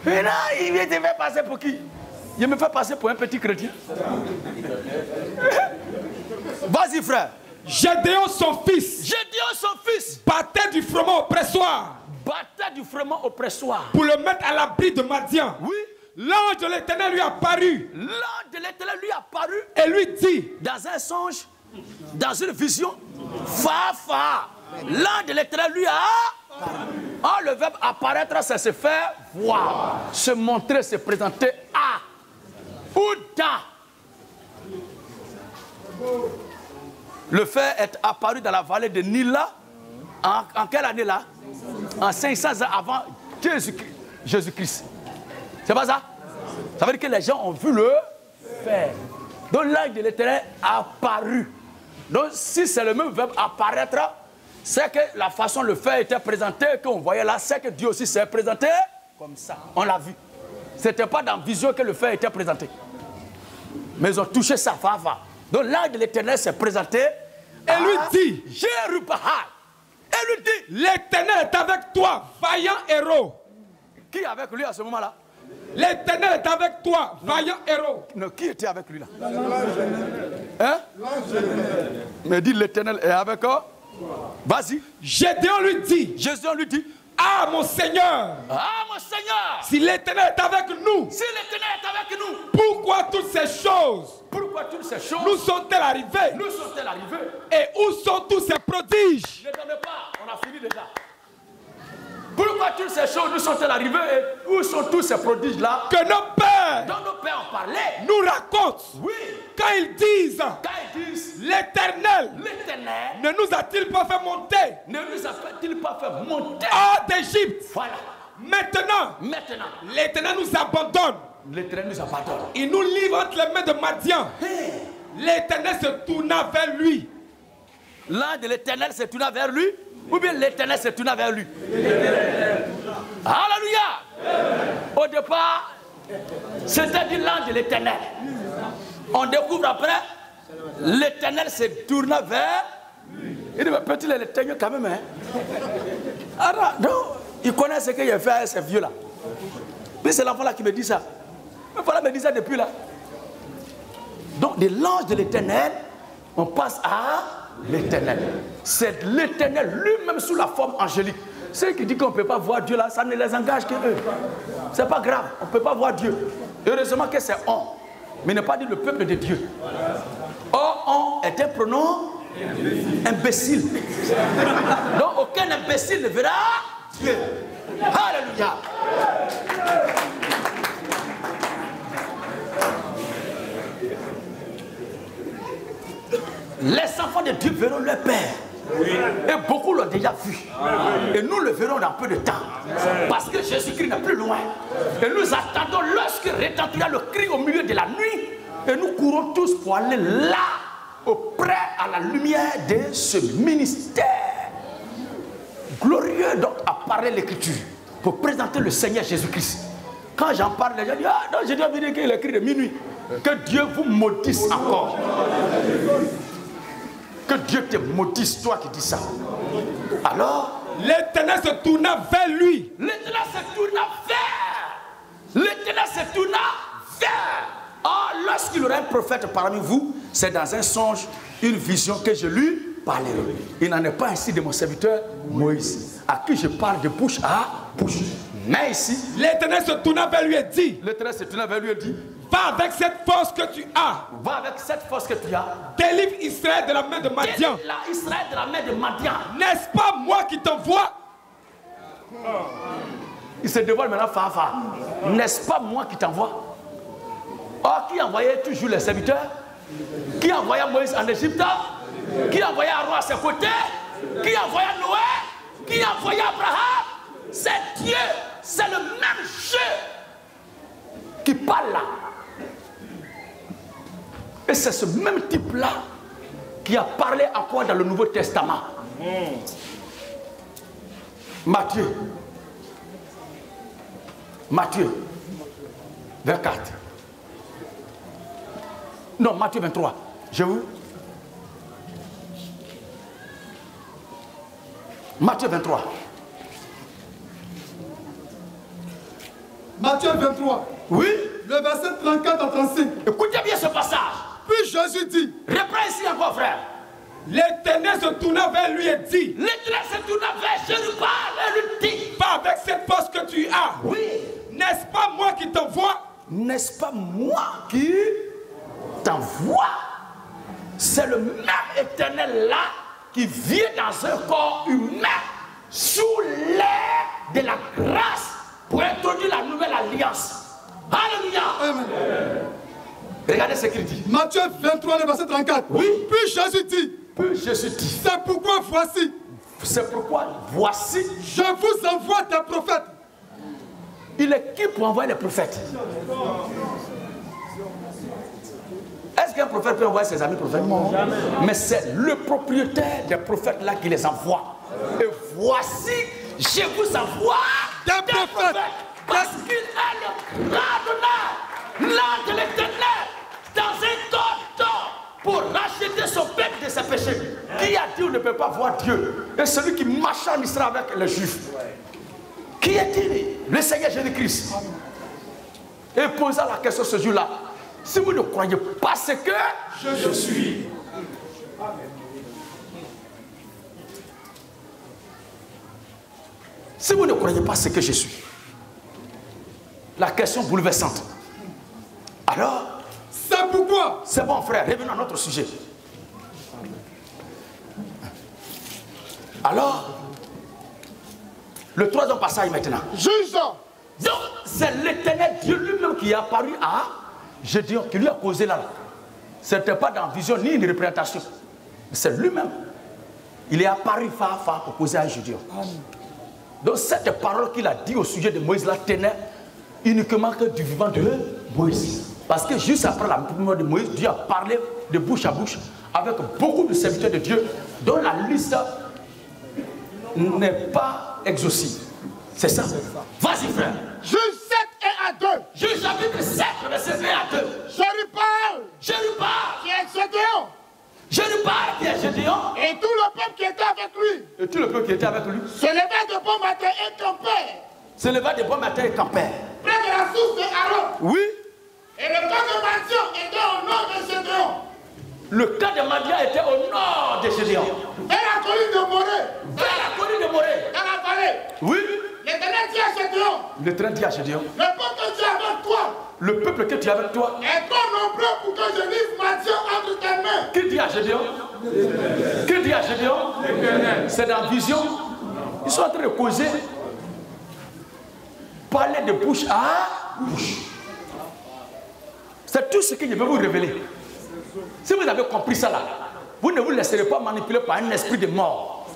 Et là, il vient te faire passer pour qui? Il me fait passer pour un petit chrétien. Vas-y frère. Gédéon son fils battait du froment au pressoir. Battait du froment au pressoir. Pour le mettre à l'abri de Madian. Oui. L'ange de l'Éternel lui apparut. L'ange de l'Éternel lui apparut. Et lui dit. Dans un songe, dans une vision. Fa. L'ange de l'Éternel lui a apparu. Oh, le verbe apparaître, ça se fait voir. Se montrer, se présenter à. Ou dans. Le fait est apparu dans la vallée de Nila. En quelle année là? En 500 ans avant Jésus-Christ. C'est pas ça? Ça veut dire que les gens ont vu le faire. Donc l'ange de l'Éternel a apparu. Donc si c'est le même verbe apparaître, c'est que la façon le fait était présenté, qu'on voyait là, c'est que Dieu aussi s'est présenté comme ça. On l'a vu. Ce n'était pas dans vision que le fait était présenté. Mais ils ont touché sa fava. Donc l'ange de l'Éternel s'est présenté et lui dit, Jérubahal. Et lui dit, l'Éternel est avec toi, vaillant héros. Qui est avec lui à ce moment-là? L'Éternel est avec toi, vaillant héros. Non, qui était avec lui là? Hein? Mais dit l'Éternel est avec eux. Vas-y. Gédéon lui dit. Ah mon Seigneur. Ah mon Seigneur. Si l'Éternel est avec nous. Si l'Éternel est avec nous. Pourquoi toutes ces choses? Pourquoi toutes ces choses? Nous sont-elles arrivées? Nous sont-elles arrivées? Et où sont tous ces prodiges? Ne donne pas, on a fini déjà. Pourquoi toutes ces choses nous sont-elles arrivées et où sont tous ces prodiges-là? Que nos pères, dont nos pères ont parlé, nous racontent. Oui. Quand ils disent, l'Éternel ne nous a-t-il pas fait monter? Ne nous a-t-il pas fait monter hors d'Égypte? Voilà. Maintenant, l'Éternel nous abandonne. L'Éternel nous abandonne. Il nous livre entre les mains de Madian. Hey. L'Éternel se tourna vers lui. L'ange de l'Éternel se tourna vers lui, ou bien l'Éternel se tourna vers lui? Alléluia. Au départ, c'était dit l'ange de l'Éternel. On découvre après, l'Éternel se tourna vers lui. Il dit, petit l'Éternel quand même, hein. Alors, donc, il connaît ce qu'il a fait à ces vieux-là. Mais c'est l'enfant là qui me dit ça. Mais voilà, me dit ça depuis là. Donc, de l'ange de l'Éternel, on passe à l'Éternel. C'est l'Éternel lui-même sous la forme angélique. Ceux qui disent qu'on ne peut pas voir Dieu là, ça ne les engage que eux. C'est pas grave, on ne peut pas voir Dieu. Heureusement que c'est on, mais ne pas dire le peuple de Dieu. Or, on est un pronom imbécile. Donc, aucun imbécile ne verra Dieu. Alléluia. Les enfants de Dieu verront leur Père. Et beaucoup l'ont déjà vu. Et nous le verrons dans peu de temps. Parce que Jésus-Christ n'est plus loin. Et nous attendons lorsque retentira le cri au milieu de la nuit. Et nous courons tous pour aller là, auprès à la lumière de ce ministère glorieux dont apparaît l'Écriture pour présenter le Seigneur Jésus-Christ. Quand j'en parle, les gens disent, ah non, j'ai déjà vu qu'il est écrit de minuit. Que Dieu vous maudisse encore. Que Dieu te maudisse, toi qui dis ça. Alors, l'Éternel se tourna vers lui. L'Éternel se tourna vers. L'Éternel se tourna vers. Or, lorsqu'il y aura un prophète parmi vous, c'est dans un songe, une vision que je lui parlerai. Il n'en est pas ainsi de mon serviteur Moïse, à qui je parle de bouche à bouche. Mais ici, l'Éternel se tourna vers lui et dit, l'Éternel se tourna vers lui et dit, va avec cette force que tu as. Va avec cette force que tu as. Délivre Israël de la main de Madian. Délivre Israël de la main de Madian. N'est-ce pas moi qui t'envoie? Il se dévoile maintenant Fafa. N'est-ce pas moi qui t'envoie? Or, qui envoyait toujours les serviteurs? Qui envoyait Moïse en Égypte? Qui envoyait Aaron à ses côtés? Qui envoyait Noé? Qui envoyait Abraham? C'est Dieu. C'est le même jeu qui parle là. Et c'est ce même type-là qui a parlé encore dans le Nouveau Testament. Matthieu. Matthieu 24. Non, Matthieu 23. Je vous. Matthieu 23. Matthieu 23. Oui. Le verset 34 à 35. Écoutez bien ce passage. Puis Jésus dit. Reprends ici encore, frère. L'Éternel se tourna vers lui et dit, L'Éternel se tourna vers Jérubbabel et lui dit, pas avec cette force que tu as. oui. N'est-ce pas moi qui t'envoie? N'est-ce pas moi qui t'envoie? C'est le même Éternel là qui vient dans un corps humain sous l'air de la grâce pour introduire la nouvelle alliance. Alléluia. Amen. Regardez ce qu'il dit. Matthieu 23, le verset 34. Oui. Puis Jésus dit. Puis Jésus dit. C'est pourquoi voici. C'est pourquoi voici. Je vous envoie des prophètes. Il est qui pour envoyer les prophètes? Est-ce qu'un prophète peut envoyer ses amis prophètes? Non. Mais c'est le propriétaire des prophètes là qui les envoie. Et voici, je vous envoie des prophètes. Parce qu'il est le grand donneur, l'âme de l'Éternel, dans un temps pour racheter son peuple de ses péchés. Qui a dit on ne peut pas voir Dieu? Et celui qui marche en Israël avec les Juifs. Qui est-il? Le Seigneur Jésus-Christ. Et posant la question ce jour-là, si vous ne croyez pas ce que je suis, si vous ne croyez pas ce que je suis, la question bouleversante. Alors, c'est pourquoi. C'est bon frère, revenons à notre sujet. Alors, le troisième passage maintenant. Jugeons. Donc, c'est l'Éternel Dieu lui-même qui est apparu à Gédéon, qui lui a causé là. Ce n'était pas dans vision ni une représentation. C'est lui-même. Il est apparu phare pour causer à Gédéon. Donc, cette parole qu'il a dit au sujet de Moïse là tenait uniquement que du vivant de Moïse. Parce que juste après la mort de Moïse, Dieu a parlé de bouche à bouche avec beaucoup de serviteurs de Dieu dont la liste n'est pas exhaustive. C'est ça. Vas-y frère. Juge 7 et à 2. Juge chapitre 7, verset 1 à 2. Jérubbabel, qui est Gédéon. Jérubbabel qui est Gédéon. Et tout le peuple qui était avec lui. Et tout le peuple qui était avec lui. Se levait de bon matin et campait. Se levait de bon matin et campait. Près de la source de Aaron. Oui. Et le camp de Madian était au nord de Gédéon. Le camp de Madian était au nord de Gédéon. Vers la colline de Morée. Vers la colline de Morée. Dans la vallée. Oui. L'Éternel dit à Gédéon. L'Éternel dit à Gédéon. Le peuple que tu as avec toi. Le peuple que tu as avec toi est trop nombreux pour que je livre Madian entre tes mains. Qui dit à Gédéon? Qui dit à Gédéon? C'est dans la vision. Ils sont en train de causer. Parler de bouche à bouche. C'est tout ce que je vais vous révéler. Si vous avez compris ça là, vous ne vous laisserez pas manipuler par un esprit de mort.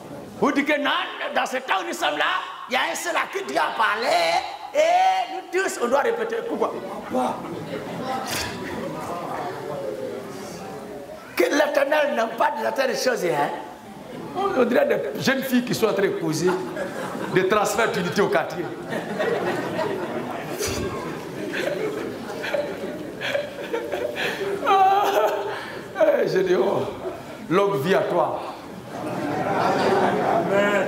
Vous dites que non, dans ce temps où nous sommes là, il y a un seul qui Dieu a parlé et nous tous on doit répéter. Pourquoi? Que l'Éternel n'a pas de certaines choses. Hein? On dirait des jeunes filles qui sont en train de causer des transferts d'unité au quartier. Je dis, oh, longue vie à toi. Amen.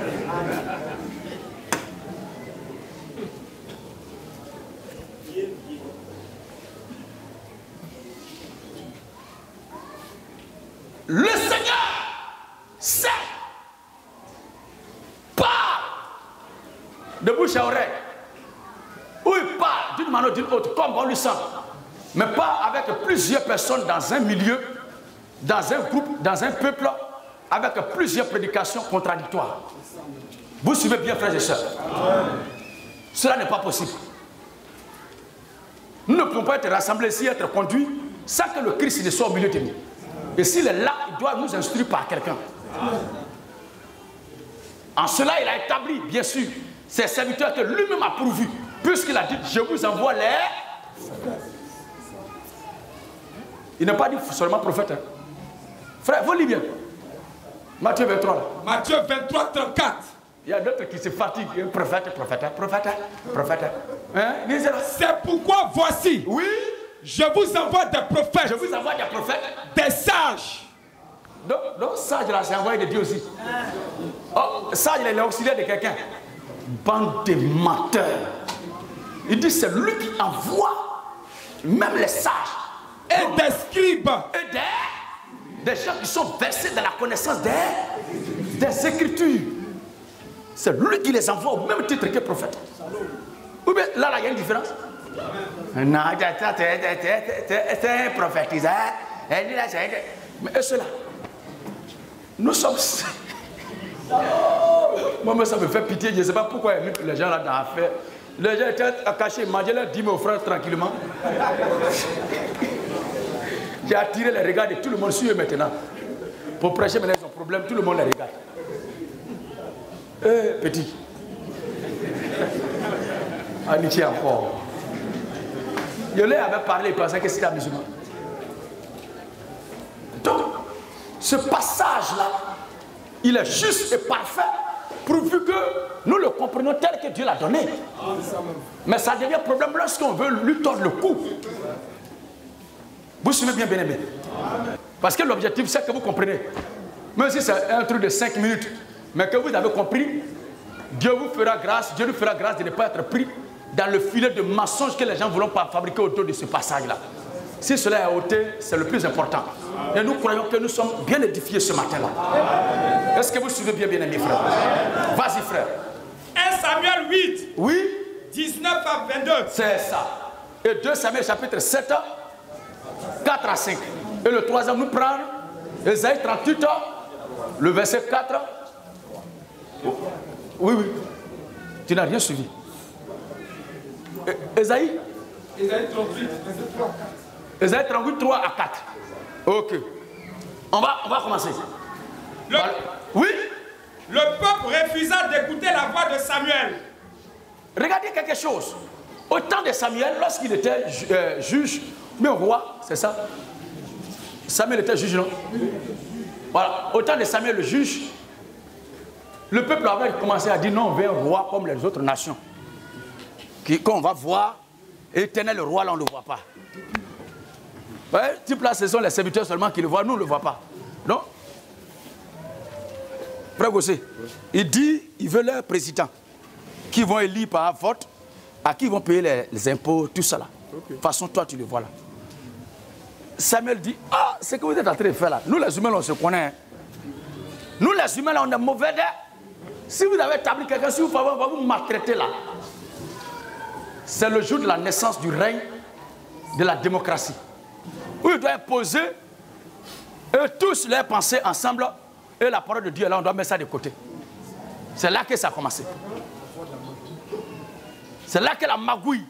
Le Seigneur sait, parle de bouche à oreille, où il parle d'une manière ou d'une autre, comme on lui sent, mais pas avec plusieurs personnes dans un milieu, dans un groupe, dans un peuple, avec plusieurs prédications contradictoires. Vous suivez bien, frères et sœurs? Cela n'est pas possible. Nous ne pouvons pas être rassemblés ici, être conduits, sans que le Christ ne soit au milieu de nous. Et s'il est là, il doit nous instruire par quelqu'un. En cela, il a établi, bien sûr, ses serviteurs que lui-même a pourvu, puisqu'il a dit, je vous envoie les... Il n'a pas dit seulement prophète. Hein. Frère, vous lisez bien. Matthieu 23. Là. Matthieu 23, 34. Il y a d'autres qui se fatiguent. Prophète. Hein? C'est pourquoi voici. Oui. Je vous envoie des prophètes. Je vous envoie des prophètes. Des sages. Donc sage là, c'est envoyé de Dieu aussi. Oh, sage, il est l'auxiliaire de quelqu'un. Bande de menteurs. Il dit c'est lui qui envoie même les sages. Et des scribes. Et des gens qui sont versés dans la connaissance des Écritures. C'est lui qui les envoie au même titre que prophète. Ou bien là, il y a une différence. Non, c'est un prophétiseur. Mais ceux-là, nous sommes. Moi, ça me fait pitié. Je ne sais pas pourquoi il y a mis les gens là dans l'affaire. Les gens étaient cachés, ils mangeaient leur dîme aux frères tranquillement. J'ai attiré les regards de tout le monde sur eux maintenant. Pour prêcher maintenant, ils ont problème, tout le monde les regarde. Petit. Amitié encore. Je leur avais parlé, il pensait que c'était un musulman. Donc, ce passage-là, il est juste et parfait, pourvu que nous le comprenions tel que Dieu l'a donné. Mais ça devient problème lorsqu'on veut lui tordre le cou. Vous suivez bien, bien aimé. Parce que l'objectif, c'est que vous comprenez. Même si c'est un truc de 5 minutes, mais que vous avez compris, Dieu vous fera grâce, Dieu nous fera grâce de ne pas être pris dans le filet de mensonges que les gens voulaient fabriquer autour de ce passage-là. Si cela est ôté, c'est le plus important. Et nous croyons que nous sommes bien édifiés ce matin-là. Est-ce que vous suivez bien, bien aimé, frère? Vas-y, frère. 1 Samuel 8. Oui. 19 à 22. C'est ça. Et 2 Samuel chapitre 7, 4 à 5. Et le troisième, nous prendre Ésaïe 38, le verset 4. Oui, oui. Tu n'as rien suivi. Ésaïe 38, verset 3 à 4. Ésaïe 38, 3 à 4. Ok. On va commencer. Oui. Le peuple refusa d'écouter la voix de Samuel. Regardez quelque chose. Au temps de Samuel, lorsqu'il était juge, mais roi, c'est ça? Samuel était juge, non? Voilà. Au temps de Samuel, le juge, le peuple avait commencé à dire non, on veut un roi comme les autres nations. Qu'on va voir, éternel le roi, là, on ne le voit pas. Ouais, type là, ce sont les serviteurs seulement qui le voient, nous, on ne le voit pas. Non? Frère Gossé, il dit, il veut leur président, qui vont élire par vote, à qui ils vont payer les impôts, tout ça là. De toute façon, toi, tu le vois là. Samuel dit, ah, ce que vous êtes en train de faire là, nous les humains, on se connaît. Hein. Nous les humains, là, on est mauvais. Si vous avez établi quelqu'un, si vous favez, on va vous maltraiter là. C'est le jour de la naissance du règne de la démocratie. Où il doit imposer et tous les penser ensemble et la parole de Dieu, là, on doit mettre ça de côté. C'est là que ça a commencé. C'est là que la magouille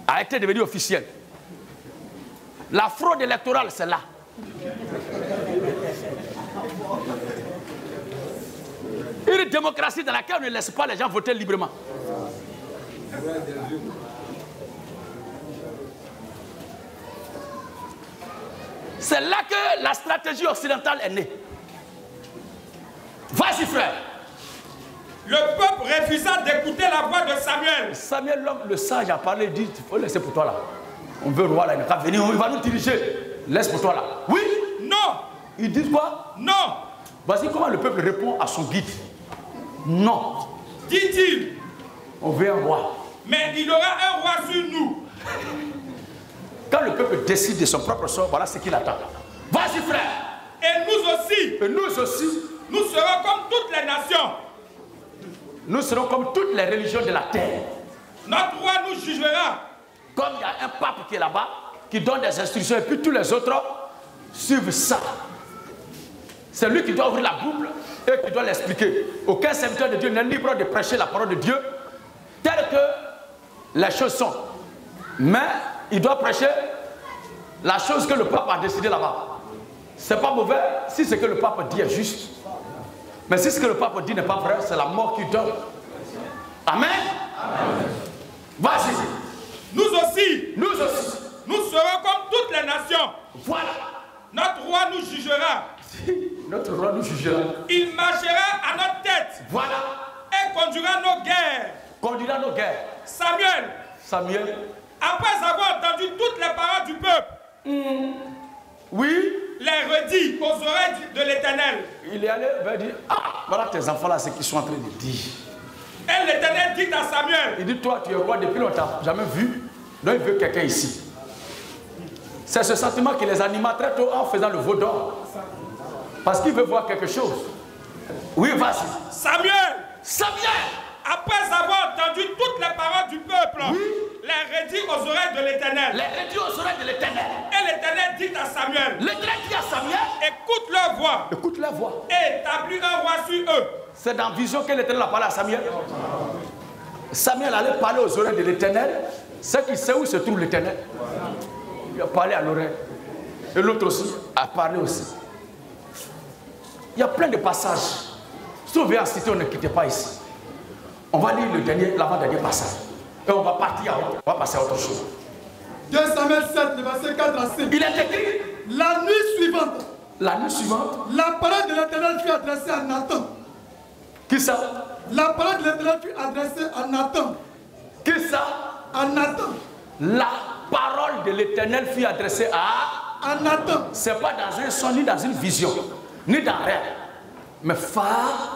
a été devenue officielle. La fraude électorale, c'est là. Une démocratie dans laquelle on ne laisse pas les gens voter librement. C'est là que la stratégie occidentale est née. Vas-y, frère. Le peuple refusa d'écouter la voix de Samuel. Samuel, l'homme, le sage, a parlé, il dit, il faut laisser pour toi là. On veut le roi là, il va venir, il va nous diriger. Laisse pour toi là. Oui? Non. Ils disent quoi? Non. Vas-y, comment le peuple répond à son guide? Non. Dit-il. On veut un roi. Mais il y aura un roi sur nous. Quand le peuple décide de son propre sort, voilà ce qu'il attend. Vas-y, frère. Et nous aussi. Et nous aussi. Nous serons comme toutes les nations. Nous serons comme toutes les religions de la terre. Notre roi nous jugera. Comme il y a un pape qui est là-bas, qui donne des instructions, et puis tous les autres suivent ça. C'est lui qui doit ouvrir la Bible et qui doit l'expliquer. Aucun serviteur de Dieu n'est libre de prêcher la parole de Dieu telle que les choses sont. Mais il doit prêcher la chose que le pape a décidé là-bas. C'est pas mauvais si ce que le pape dit est juste. Mais si ce que le pape dit n'est pas vrai, c'est la mort qui donne. Amen. Amen. Vas-y. Nous aussi. Nous aussi. Nous serons comme toutes les nations. Voilà. Notre roi nous jugera. Notre roi nous jugera. Il marchera à notre tête. Voilà. Et conduira nos guerres. Conduira nos guerres. Samuel, après avoir entendu toutes les paroles du peuple, oui, les redit aux oreilles de l'Éternel. Il est allé dire, ah, voilà tes enfants là, ce qu'ils sont en train de dire. Et l'Éternel dit à Samuel, il dit, toi tu es roi depuis longtemps, jamais vu, donc il veut quelqu'un ici. C'est ce sentiment qui les anima très tôt en faisant le veau d'or. Parce qu'il veut voir quelque chose. Oui, vas-y. Samuel, après avoir entendu toutes les paroles du peuple, oui, les redit aux oreilles de l'Éternel. Et l'Éternel dit à Samuel, écoute leur voix. Écoute leur voix. Et établis un roi sur eux. C'est dans vision que l'Éternel a parlé à Samuel. Samuel allait parler aux oreilles de l'Éternel. C'est qui sait où se trouve l'Éternel. Il a parlé à l'oreille. Et l'autre aussi a parlé aussi. Il y a plein de passages. Si on veut en citer, on ne quitte pas ici. On va lire l'avant-dernier passage. Et on va partir, on va passer à autre chose. 2 Samuel 7, le verset 4 à 5. Il est écrit. La nuit suivante. La nuit suivante. La parole de l'Éternel fut adressée à Nathan. Qui ça? La parole de l'Éternel fut adressée à Nathan. Qui ça? À Nathan. La parole de l'Éternel fut adressée à Nathan. Ce n'est pas dans un son, ni dans une vision, ni dans rien. Mais phare.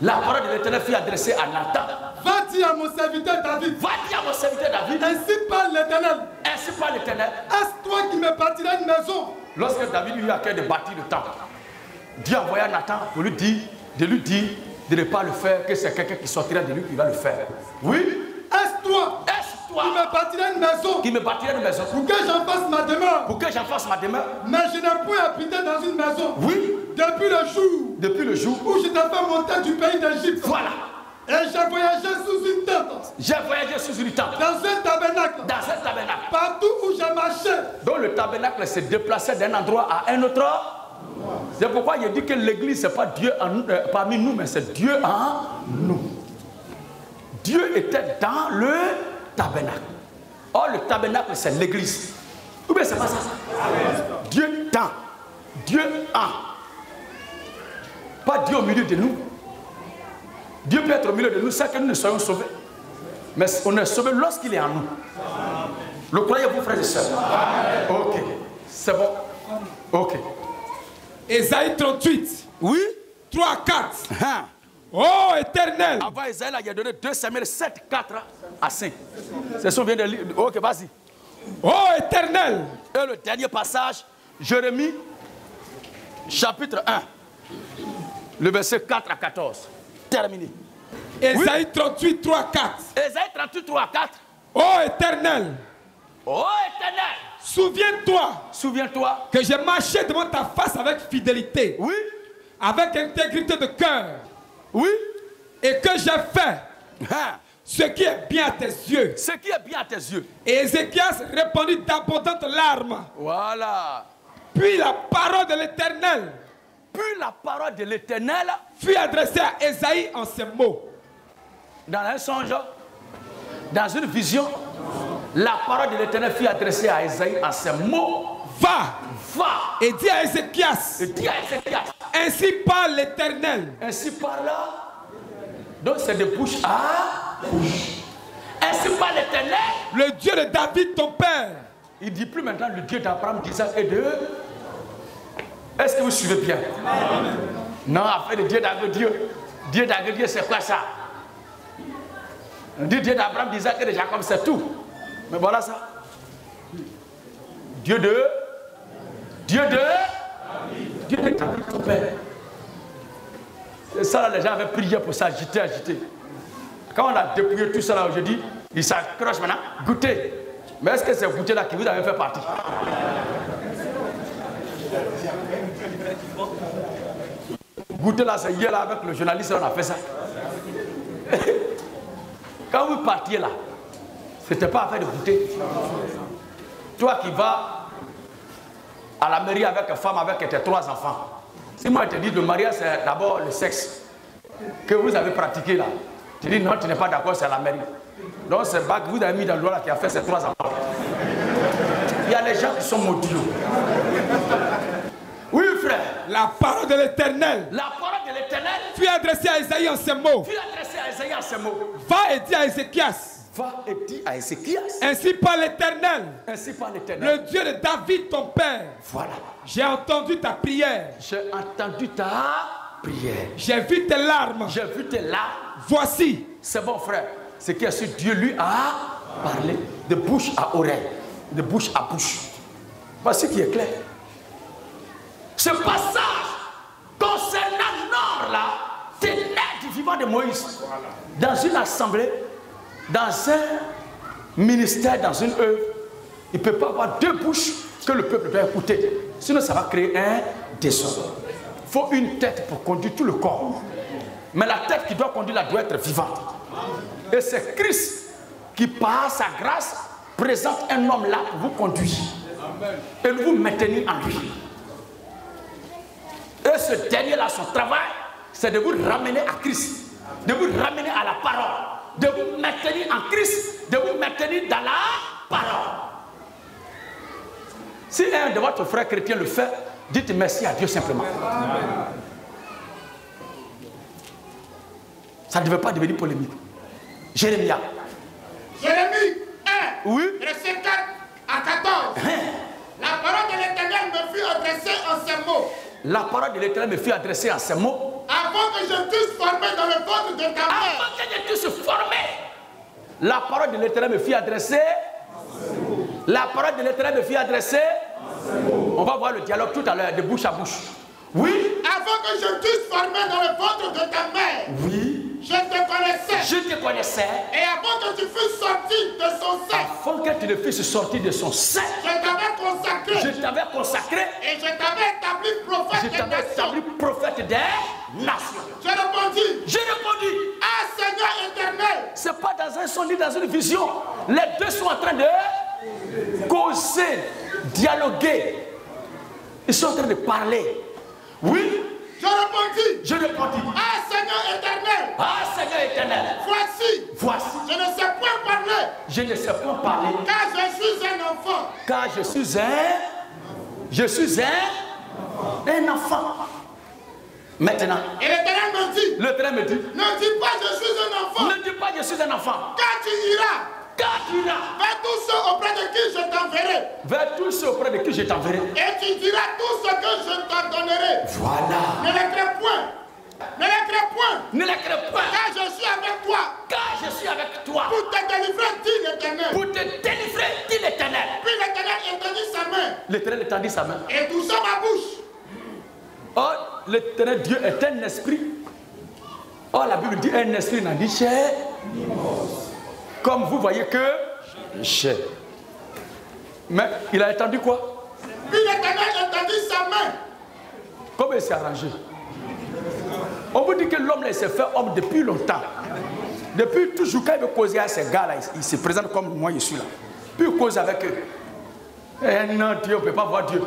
La parole de l'Éternel fut adressée à Nathan. Va dire à mon serviteur David. Ainsi parle l'Éternel. Est-ce toi qui me bâtiras une maison? Lorsque David lui a cœur de bâtir le temple, Dieu envoya Nathan pour lui dire, de ne pas le faire, que c'est quelqu'un qui sortira de lui qui va le faire. Oui. Est-ce toi qui me bâtiras une maison? Pour que j'en fasse ma demeure. Mais je n'ai point habité dans une maison. Oui. Depuis le jour où je t'ai fait monter du pays d'Égypte. Voilà. Et j'ai voyagé sous une tente. Dans un tabernacle. Partout où j'ai marché. Donc le tabernacle se déplaçait d'un endroit à un autre. C'est pourquoi il dit que l'église, ce n'est pas Dieu parmi nous, mais c'est Dieu en nous. Dieu était dans le tabernacle. Or, le tabernacle, c'est l'église. Ou bien c'est pas ça? Dieu dans. Dieu en. Pas Dieu au milieu de nous. Dieu peut être au milieu de nous sans que nous ne soyons sauvés. Mais on est sauvé lorsqu'il est en nous. Le croyez-vous, frères et sœurs? Ok. C'est bon. Ok. Ésaïe 38. Oui. 3 à 4. Oh Éternel. Avant Isaïe, il a donné 2 Samuel 7, 4 à 5. C'est ce qu'on vient de lire. Ok, vas-y. Oh Éternel. Et le dernier passage, Jérémie, chapitre 1, le verset 4 à 14. Terminé. Ésaïe 38, 3 à 4. Ésaïe 38, 3 à 4. Oh Éternel. Oh Éternel. Souviens-toi que j'ai marché devant ta face avec fidélité. Oui. Avec intégrité de cœur. Oui. Et que j'ai fait ce qui est bien à tes yeux. Et Ézéchias répondit d'abondantes larmes. Voilà. Puis la parole de l'Éternel fut adressée à Ésaïe en ces mots. Dans un songe, dans une vision, la parole de l'Éternel fut adressée à Ésaïe en ces mots. Va et dis à Ézéchias. Ainsi parle l'Éternel. Ainsi parle. Donc c'est de bouche à bouche. Ainsi parle l'Éternel. Le Dieu de David ton père. Il dit plus maintenant le Dieu d'Abraham, d'Isaac et de... Est-ce que vous suivez bien? Amen. Non, après le Dieu d'Abraham, Dieu c'est quoi ça? On dit Dieu d'Abraham, d'Isaac et de Jacob, c'est tout. Mais voilà ça. Dieu de David, ton père. Et ça, là, les gens avaient prié pour s'agiter, agiter. Quand on a dépouillé tout ça là aujourd'hui, ils s'accrochent maintenant. Goûtez. Mais est-ce que c'est goûter là qui vous avez fait partie? Goûter là, c'est hier là avec le journaliste, on a fait ça. Quand vous partiez là, c'était pas affaire de goûter. Toi qui vas à la mairie avec une femme avec tes 3 enfants. Si moi je te dis le mariage c'est d'abord le sexe que vous avez pratiqué là. Tu dis non, tu n'es pas d'accord, c'est la mairie. Donc c'est pas que vous avez mis dans le loi là qui a fait ces 3 enfants. Il y a les gens qui sont maudits. La parole de l'Éternel. La parole de l'Éternel. Fut adressée à Isaïe en ces mots. Fut adressée à Isaïe en ces mots. Va et dis à Ézéchias. Va et dis à Ézéchias. Ainsi par l'Éternel. Ainsi par l'Éternel. Le Dieu de David ton père. Voilà. J'ai entendu ta prière. J'ai entendu ta prière. J'ai vu tes larmes. J'ai vu tes larmes. Voici. C'est bon frère. Ce qui est sur Dieu lui a parlé de bouche à oreille, de bouche à bouche. Voici qui est clair. Ce passage concernant Nord là, c'est né du vivant de Moïse. Dans une assemblée, dans un ministère, dans une œuvre, il ne peut pas avoir deux bouches que le peuple doit écouter. Sinon ça va créer un désordre. Il faut une tête pour conduire tout le corps. Mais la tête qui doit conduire là doit être vivante. Et c'est Christ qui, par sa grâce, présente un homme là pour vous conduire. Et vous maintenir en lui. Et ce dernier-là, son travail, c'est de vous ramener à Christ. De vous ramener à la parole. De vous maintenir en Christ. De vous maintenir dans la parole. Si un de votre frère chrétien le fait, dites merci à Dieu simplement. Ça ne devait pas devenir polémique. Jérémie 1. Oui. Verset 4 à 14. La parole de l'Éternel me fut adressée en ces mots. La parole de l'Éternel me fut adressée en ces mots. Avant que je puisse former dans le ventre de ta mère. Avant que je puisse former. La parole de l'Éternel me fut adressée. La parole de l'Éternel me fut adressée. On va voir le dialogue tout à l'heure, de bouche à bouche. Oui. Avant que je puisse former dans le ventre de ta mère. Oui. Je te connaissais. Je te connaissais. Et avant que tu fusses sorti de son sein. Avant que tu ne fusses sorti de son sein. Je t'avais consacré. Je t'avais consacré. Et je t'avais établi prophète des nations. Je t'avais établi prophète des nations. Je répondis. Je répondis. Ah Seigneur éternel. C'est pas dans un son ni dans une vision. Les deux sont en train de causer, dialoguer. Ils sont en train de parler. Oui. Je répondis. Je répondis. Ah Seigneur éternel. Ah Seigneur éternel. Voici. Voici. Je ne sais point parler. Je ne sais point parler. Car je suis un enfant. Car je suis un enfant. Maintenant. Et l'Éternel me dit. L'Éternel me dit. Ne dis pas je suis un enfant. Ne dis pas je suis un enfant. Car tu iras. Car tu iras. Vers tous ceux auprès de qui je t'enverrai. Vers tous ceux auprès de qui je t'enverrai. Et tu diras tout ce que je t'ordonnerai. Voilà. Ne les crains point. Ne les crains point. Ne les crains point. Car je suis avec toi. Car je suis avec toi. Pour te délivrer, dit l'Éternel. Pour te délivrer, dit l'Éternel. Puis l'Éternel étendit sa main. L'Éternel étendit sa main. Et toucha ma bouche. Oh, l'Éternel Dieu est un esprit. Oh, la Bible dit un esprit n'en dit chair. Comme vous voyez que chair. Mais il a étendu quoi? Puis l'Éternel étendit sa main. Comment il s'est arrangé? On vous dit que l'homme s'est fait homme depuis longtemps. Depuis toujours, quand il veut causer à ces gars-là, il se présente comme moi, je suis là. Puis il cause avec eux. Eh non, Dieu, on ne peut pas voir Dieu.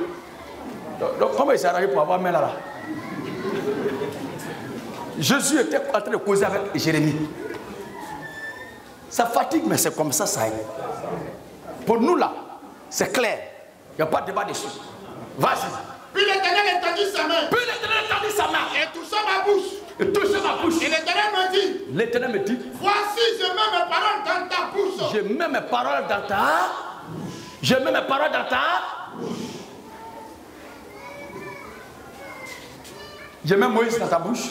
Donc comment il s'est arrangé pour avoir main là? Jésus était en train de causer avec Jérémie. Ça fatigue, mais c'est comme ça, ça est. Pour nous là, c'est clair. Il n'y a pas de débat dessus. Vas-y. Puis l'Éternel étendit sa main. Puis l'Éternel étendit sa main. Et toucha ma bouche. Et toucha ma bouche. Et l'Éternel me dit. L'Éternel me dit. Voici, je mets mes paroles dans ta bouche. Je mets mes paroles dans ta. Je mets mes paroles dans ta. Je mets Moïse dans ta bouche.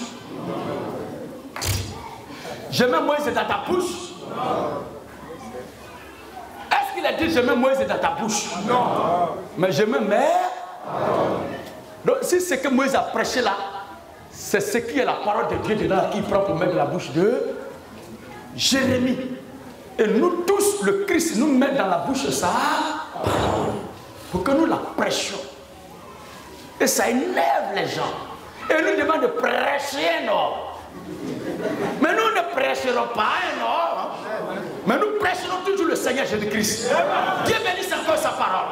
Je mets Moïse dans ta bouche. Est-ce qu'il a dit je mets Moïse dans ta bouche? Non. Mais je mets mes. Donc si ce que Moïse a prêché là, c'est ce qui est la parole de Dieu dedans qu'il prend pour mettre dans la bouche de Jérémie. Et nous tous, le Christ nous met dans la bouche sa parole pour que nous la prêchions. Et ça énerve les gens. Et nous demande de prêcher un homme. Mais nous ne prêcherons pas un homme. Mais nous prêcherons toujours le Seigneur Jésus-Christ. Dieu bénisse encore sa parole.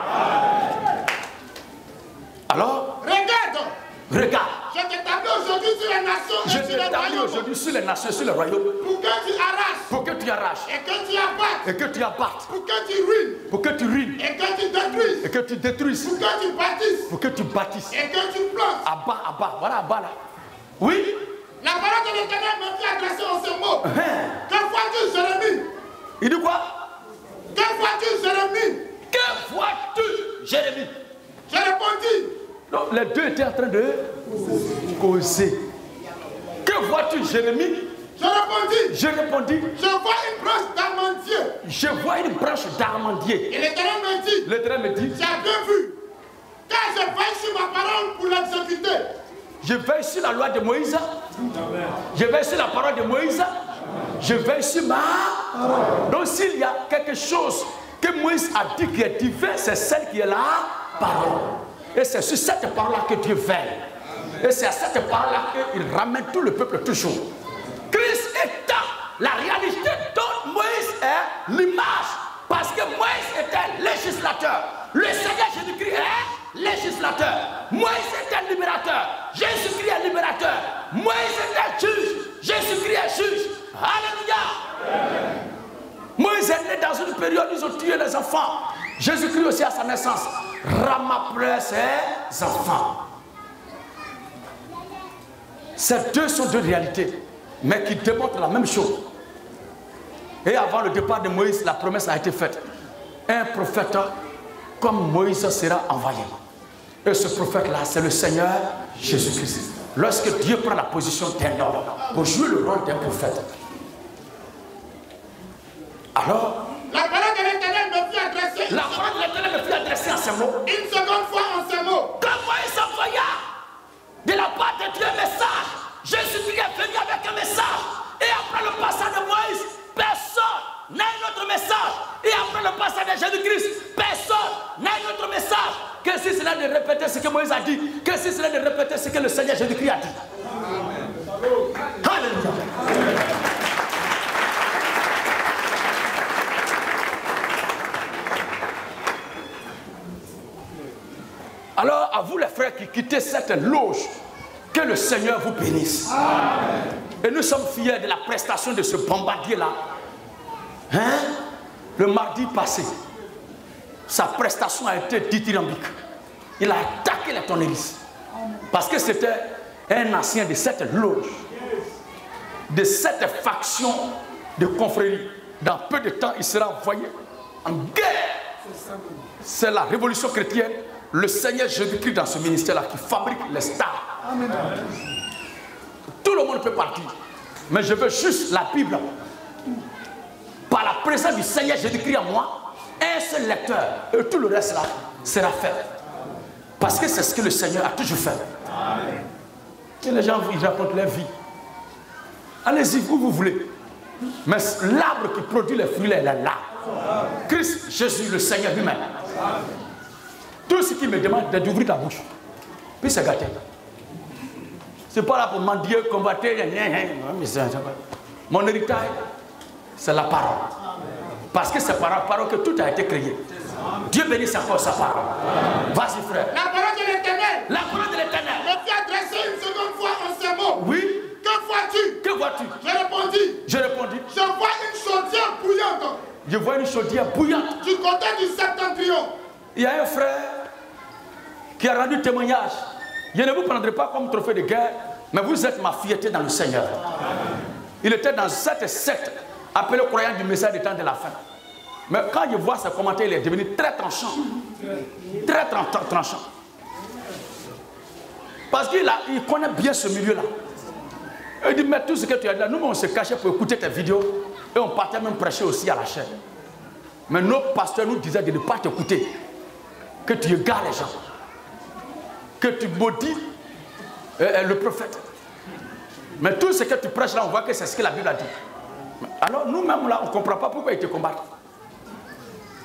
Alors, regarde. Regarde. Je t'établis aujourd'hui sur les nations et sur les royaumes. Aujourd'hui sur les nations et sur les royaumes. Pour que tu arraches. Pour que tu arraches. Et que tu abattes. Et que tu abattes. Pour que tu ruines. Pour que tu ruines. Et que tu détruises. Et que tu détruises. Pour que tu bâtisses. Pour que tu bâtisses. Et que tu plantes. Abat. Voilà abat là. Oui. La parole de l'Éternel me fait adresser en ce mot. Que vois-tu, Jérémie? Il dit quoi? Que vois-tu, Jérémie? Que vois-tu, Jérémie? Je répondis. Non, les deux étaient en train de causer. Que vois-tu, Jérémie? Je répondis. Je vois une branche d'amandier. Je vois une branche d'amandier. Et l'Éternel me dit. L'Éternel me dit. Tu as bien vu. Car je veille sur ma parole pour l'exécuter. Je veille sur la loi de Moïse. Je veille sur la parole de Moïse. Je veille sur ma parole. Donc s'il y a quelque chose que Moïse a dit qui est divin, c'est celle qui est la parole. Et c'est sur cette parole-là que Dieu veille. Et c'est à cette parole-là qu'il ramène tout le peuple toujours. Christ étant la réalité dont Moïse est l'image. Parce que Moïse était législateur. Le Seigneur Jésus-Christ est législateur. Moïse était libérateur. Jésus-Christ est libérateur. Moïse était juge. Jésus-Christ est juge. Alléluia. Moïse est né dans une période où ils ont tué les enfants. Jésus-Christ aussi à sa naissance ramasse ses enfants. Ces deux sont deux réalités, mais qui démontrent la même chose. Et avant le départ de Moïse, la promesse a été faite. Un prophète comme Moïse sera envoyé. Et ce prophète-là, c'est le Seigneur Jésus-Christ. Lorsque Dieu prend la position d'un homme pour jouer le rôle d'un prophète. Alors, la parole de l'Éternel me fit adresser. La parole de l'Éternel me fit adresser en ces mots. Une seconde fois en ces mots. Quand Moïse envoya de la part de Dieu un message, Jésus-Christ est venu avec un message. Et après le passage de Moïse, personne n'a un autre message. Et après le passage de Jésus-Christ, personne n'a un autre message. Que si cela de répéter ce que Moïse a dit, que si cela de répéter ce que le Seigneur Jésus-Christ a dit. Alléluia. Alors, à vous les frères qui quittez cette loge, que le Seigneur vous bénisse. Amen. Et nous sommes fiers de la prestation de ce bombardier-là. Hein? Le mardi passé, sa prestation a été dithyrambique. Il a attaqué les tonnelistes. Parce que c'était un ancien de cette loge, de cette faction de confrérie. Dans peu de temps, il sera envoyé en guerre. C'est la révolution chrétienne. Le Seigneur Jésus-Christ dans ce ministère-là qui fabrique les stars. Amen. Tout le monde peut partir. Mais je veux juste la Bible. Par la présence du Seigneur Jésus-Christ en moi, un seul lecteur. Et tout le reste là sera fait. Parce que c'est ce que le Seigneur a toujours fait. Amen. Et les gens ils racontent leur vie. Allez-y où vous voulez. Mais l'arbre qui produit les fruits, il est là. Christ, Jésus, le Seigneur lui-même. Tout ce qui me demande, c'est d'ouvrir ta bouche. Puis c'est gâté. C'est pas là pour mendier, combattre. Mon héritage, c'est la parole. Parce que c'est par la parole que tout a été créé. Dieu bénisse encore sa parole. Vas-y frère. La parole de l'Éternel. La parole de l'Éternel. Me fit adresser une seconde fois en ces mots. Oui. Que vois-tu? Que vois-tu? Je répondis. Je vois une chaudière bouillante. Je vois une chaudière bouillante. Du côté du septentrion. Il y a un frère qui a rendu témoignage. Je ne vous prendrai pas comme trophée de guerre, mais vous êtes ma fierté dans le Seigneur. Il était dans cette secte appelée croyant du message des temps de la fin. Mais quand je vois ses commentaires, il est devenu très tranchant. Très tranchant. Parce qu'il connaît bien ce milieu-là. Il dit, mais tout ce que tu as dit là, nous on se cachait pour écouter tes vidéos et on partait même prêcher aussi à la chaîne. Mais nos pasteurs nous disaient de ne pas t'écouter. Que tu égares les gens. Que tu maudis le prophète. Mais tout ce que tu prêches là, on voit que c'est ce que la Bible a dit. Alors nous-mêmes là, on ne comprend pas pourquoi il te combat.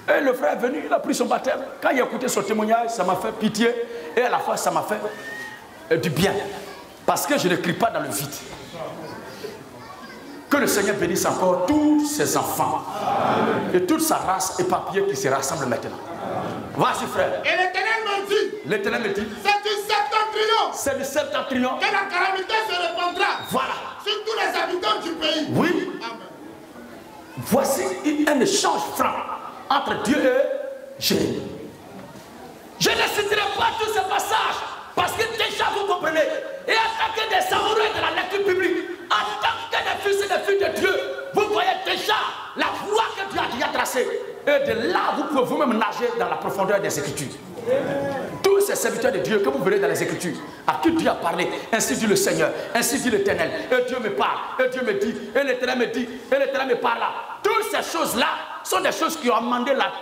Et le frère est venu, il a pris son baptême. Quand il a écouté son témoignage, ça m'a fait pitié. Et à la fois, ça m'a fait du bien. Parce que je ne crie pas dans le vide. Que le Seigneur bénisse encore tous ses enfants. Amen. Et toute sa race éparpillée qui se rassemble maintenant. Vas-y frère. Et l'Éternel me dit. L'Éternel me dit. C'est du septentrion. C'est du septentrion. Que la calamité se répandra. Voilà. Sur tous les habitants du pays. Oui. Amen. Voici un échange franc entre Dieu et Jérémie. Je ne citerai pas tous ces passages parce que déjà vous comprenez. Et en tant que des samouraïs de la lecture publique, en tant que des fils et des filles de Dieu, vous voyez déjà la voie que Dieu a déjà tracée. Et de là, vous pouvez vous-même nager dans la profondeur des Écritures. Tous ces serviteurs de Dieu que vous verrez dans les Écritures, à qui Dieu a parlé, ainsi dit le Seigneur, ainsi dit l'Éternel, et Dieu me parle, et Dieu me dit, et l'Éternel me dit, et l'Éternel me parle là. Toutes ces choses-là sont des choses qui ont amendé la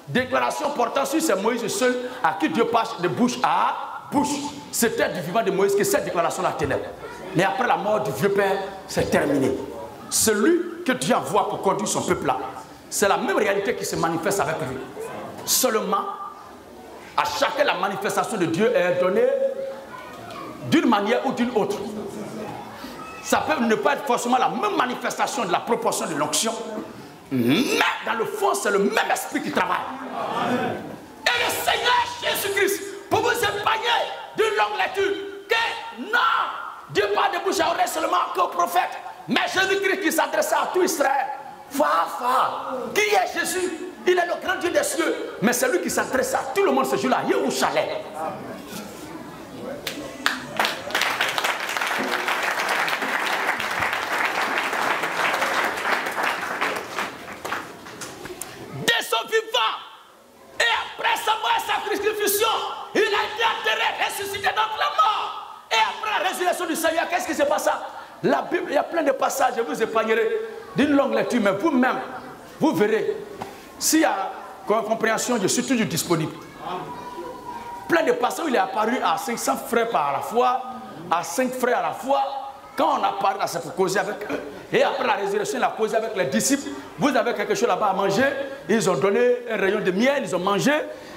déclaration portant sur ces Moïse seul, à qui Dieu passe de bouche à bouche. C'était du vivant de Moïse que cette déclaration-là tenait. Mais après la mort du vieux père, c'est terminé. Celui que Dieu envoie pour conduire son peuple là, c'est la même réalité qui se manifeste avec lui. Seulement, à chacun, la manifestation de Dieu est donnée d'une manière ou d'une autre. Ça peut ne pas être forcément la même manifestation de la proportion de l'onction, mais dans le fond, c'est le même esprit qui travaille. Et le Seigneur Jésus-Christ, pour vous épargner d'une longue lecture, que non, Dieu parle de bouche à oreille seulement qu'aux prophètes, mais Jésus-Christ qui s'adressait à tout Israël. Qui est Jésus? Il est le grand Dieu des cieux, mais c'est lui qui s'adresse à tout le monde ce jour-là, Yéhouchalem. Dès son vivant, et après sa mort et sa crucifixion, il a été enterré, ressuscité dans la mort. Et après la résurrection du Seigneur, qu'est-ce qui se passe? La Bible, il y a plein de passages, je vous épargnerai d'une longue lecture, mais vous-même, vous verrez. S'il y a compréhension, je suis toujours disponible. Plein de passages où il est apparu à 500 frères par la fois, à 5 frères à la fois. Quand on a parlé, c'est pour causer avec eux. Et après la résurrection, il a causé avec les disciples. Vous avez quelque chose là-bas à manger. Ils ont donné un rayon de miel, ils ont mangé.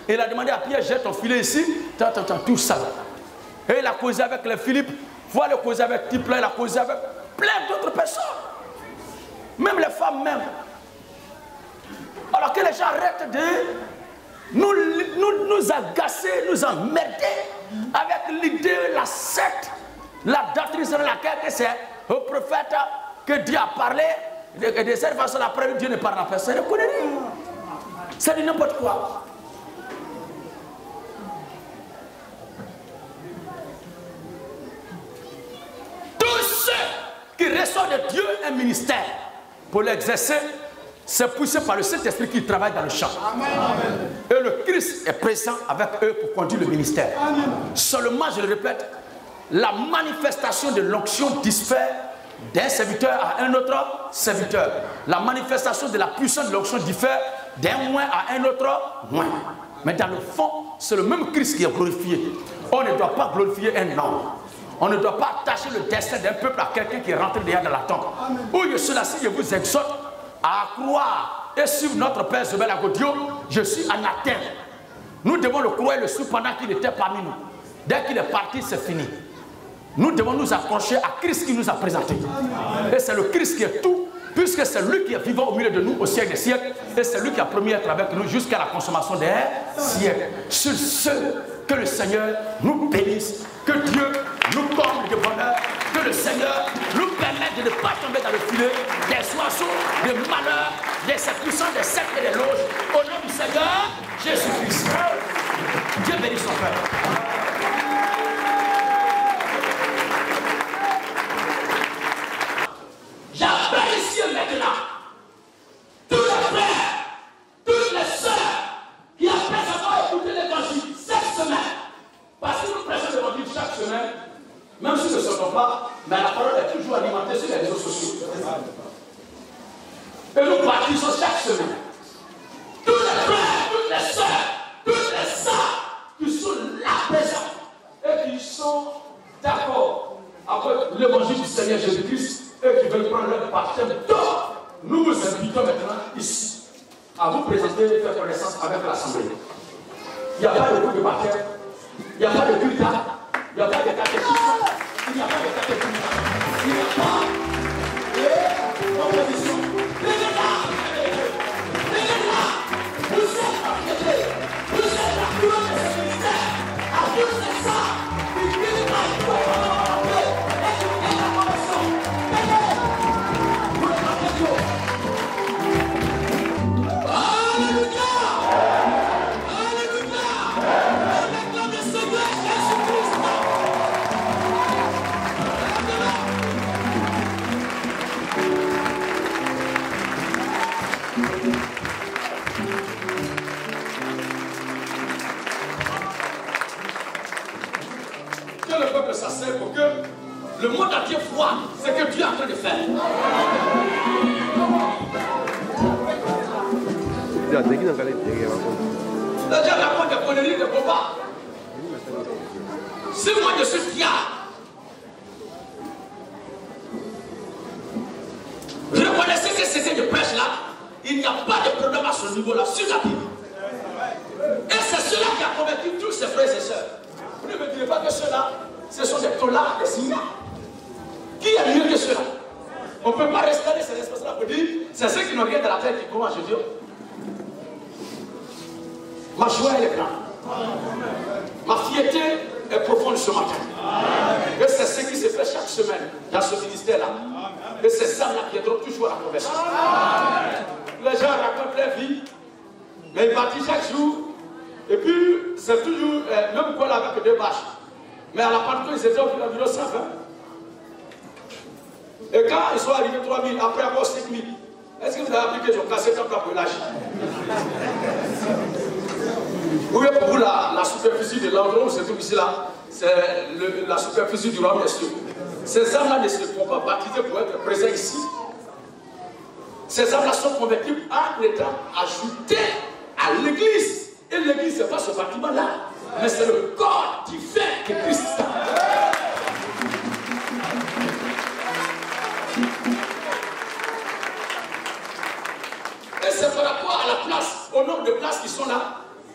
Et il a demandé à Pierre, jette ton filet ici. Tout ça. Et il a causé avec les Philippe. Voilà, il a causé avec Tipla, il a causé avec plein d'autres personnes. Même les femmes même. Alors que les gens arrêtent de nous agacer, nous emmerder avec l'idée, la secte, la doctrine selon laquelle c'est au prophète que Dieu a parlé. De cette façon, après Dieu ne parle à personne. C'est connerie. C'est du n'importe quoi. Tous ceux qui reçoivent de Dieu un ministère pour l'exercer, c'est poussé par le Saint-Esprit qui travaille dans le champ. Amen. Et le Christ est présent avec eux pour conduire le ministère. Amen. Seulement, je le répète, la manifestation de l'onction diffère d'un serviteur à un autre serviteur. La manifestation de la puissance de l'onction diffère d'un moins à un autre moins. Mais dans le fond, c'est le même Christ qui est glorifié. On ne doit pas glorifier un homme. On ne doit pas attacher le destin d'un peuple à quelqu'un qui est rentré derrière dans la tombe. Où je suis là, si je vous exhorte à croire et suivre notre Père Zobel Agodio, je suis anathème. Nous devons le croire et le suivre pendant qu'il était parmi nous. Dès qu'il est parti, c'est fini. Nous devons nous accrocher à Christ qui nous a présenté. Et c'est le Christ qui est tout, puisque c'est lui qui est vivant au milieu de nous au siècle des siècles, et c'est lui qui a promis être avec nous jusqu'à la consommation des siècles. Sur ce, que le Seigneur nous bénisse, que Dieu nous comble de bonheur, que le Seigneur nous permette de ne pas tomber dans le filet des oiseaux, des malheurs, des séductions, des sectes et des loges. Au nom du Seigneur Jésus-Christ. Dieu bénisse son peuple. J'appelle ici maintenant tous les frères, toutes les sœurs qui après avoir écouté l'évangile cette semaine, parce que nous prêchons l'évangile chaque semaine, même si nous ne savons pas, mais la parole est toujours alimentée sur les réseaux sociaux. Et nous baptisons chaque semaine. Tous les frères, toutes les sœurs, toutes les sœurs qui sont là présents et qui sont d'accord avec l'évangile du Seigneur Jésus-Christ et qui veulent prendre leur baptême. Donc, nous vous invitons maintenant ici à vous présenter et faire connaissance avec l'Assemblée. Il n'y a pas de coup de baptême, il n'y a pas de culte, il n'y a pas de catéchisme, il n'y a pas de catéchisme, il n'y a pas de compétition. Venez là, vous êtes enquêtés, vous êtes la couleur de ce ministère, à vous c'est ça, qui vient à toi. voir ce que Dieu est en train de faire. Les gens racontent des conneries de bobards. Si moi je suis fier, reconnaissez que c'était de prêche là, il n'y a pas de problème à ce niveau-là, sur la Bible. Et c'est cela qui a convaincu tous ses frères et sœurs. Vous ne me direz pas que ceux-là, ce sont des tolards, des signes. Qui est mieux que ceux-là? On ne peut pas rester ces responsables pour dire, c'est ceux qui n'ont rien de la tête qui croient en Jésus. Ma joie elle est grande. Ma fierté est profonde ce matin. Et c'est ce qui se fait chaque semaine dans ce ministère-là. Et c'est ça là qui aidera toujours à la conversion. Les gens racontent leur vie, mais ils bâtissent chaque jour. Et puis, c'est toujours, même quoi là avec deux bâches. Mais à la Pentecôte, ils étaient environ 120. Et quand ils sont arrivés 3000, après avoir 5000, est-ce que vous avez appris qu'ils ont cassé comme la pelage? Oui, pour vous, la superficie de l'endroit où se trouve ici, là, c'est la superficie du royaume des cieux. Ces âmes-là ne se font pas baptiser pour être présents ici. Ces âmes-là sont converties en étant ajoutées à l'église. Et l'église, ce n'est pas ce bâtiment-là, mais c'est le corps divin de Christ. Et c'est par rapport à la place, au nombre de places qui sont là,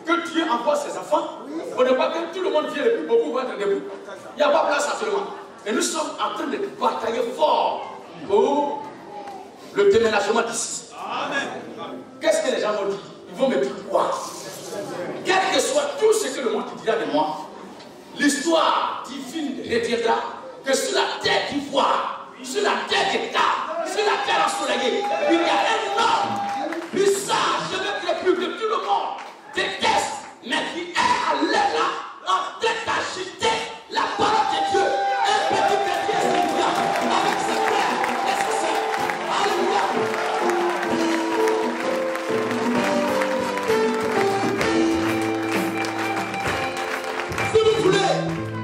que Dieu envoie ses enfants. On ne pas que tout le monde vienne et puis beaucoup vont être debout. Il n'y a pas de place actuellement. Et nous sommes en train de batailler fort pour le déménagement d'ici. Qu'est-ce que les gens vont dire? Ils vont me dire quoi? Quel que soit tout ce que le monde dira de moi, l'histoire divine retiendra que sur la terre d'ivoire, sur la terre d'état, sur la terre ensoleillée, il y a un homme puissant, je ne veux plus que tout le monde déteste, mais qui est à l'air là, en train d'agiter la parole de Dieu. Un petit chrétien Seigneur, avec ses frères et ses sœurs. Alléluia. Si vous voulez,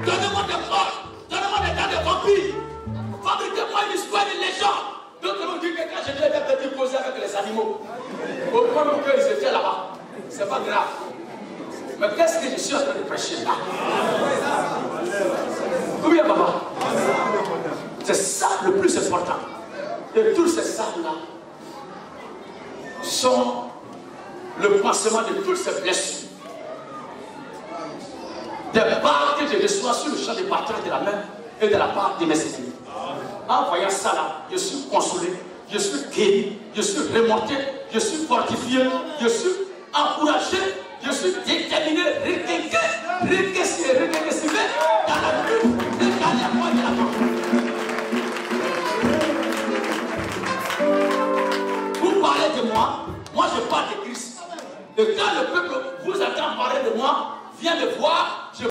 donnez-moi des proches, donnez-moi des tas de vampires. Fabriquez-moi une histoire, une légende. D'autres vont dire que quand j'étais petit posé avec les animaux, au point où ils étaient là-bas, c'est pas grave. Mais qu'est-ce que je suis en train de prêcher là? Oui, papa. C'est ça le plus important. Et tous ces sables-là sont le pansement de toutes ces blessures. Des balles que je reçois sur le champ de bataille de la main et de la part de mes ennemis. En voyant ça là, je suis consolé, je suis guéri, je suis remonté, je suis fortifié, je suis encouragé, je suis déterminé, requesté,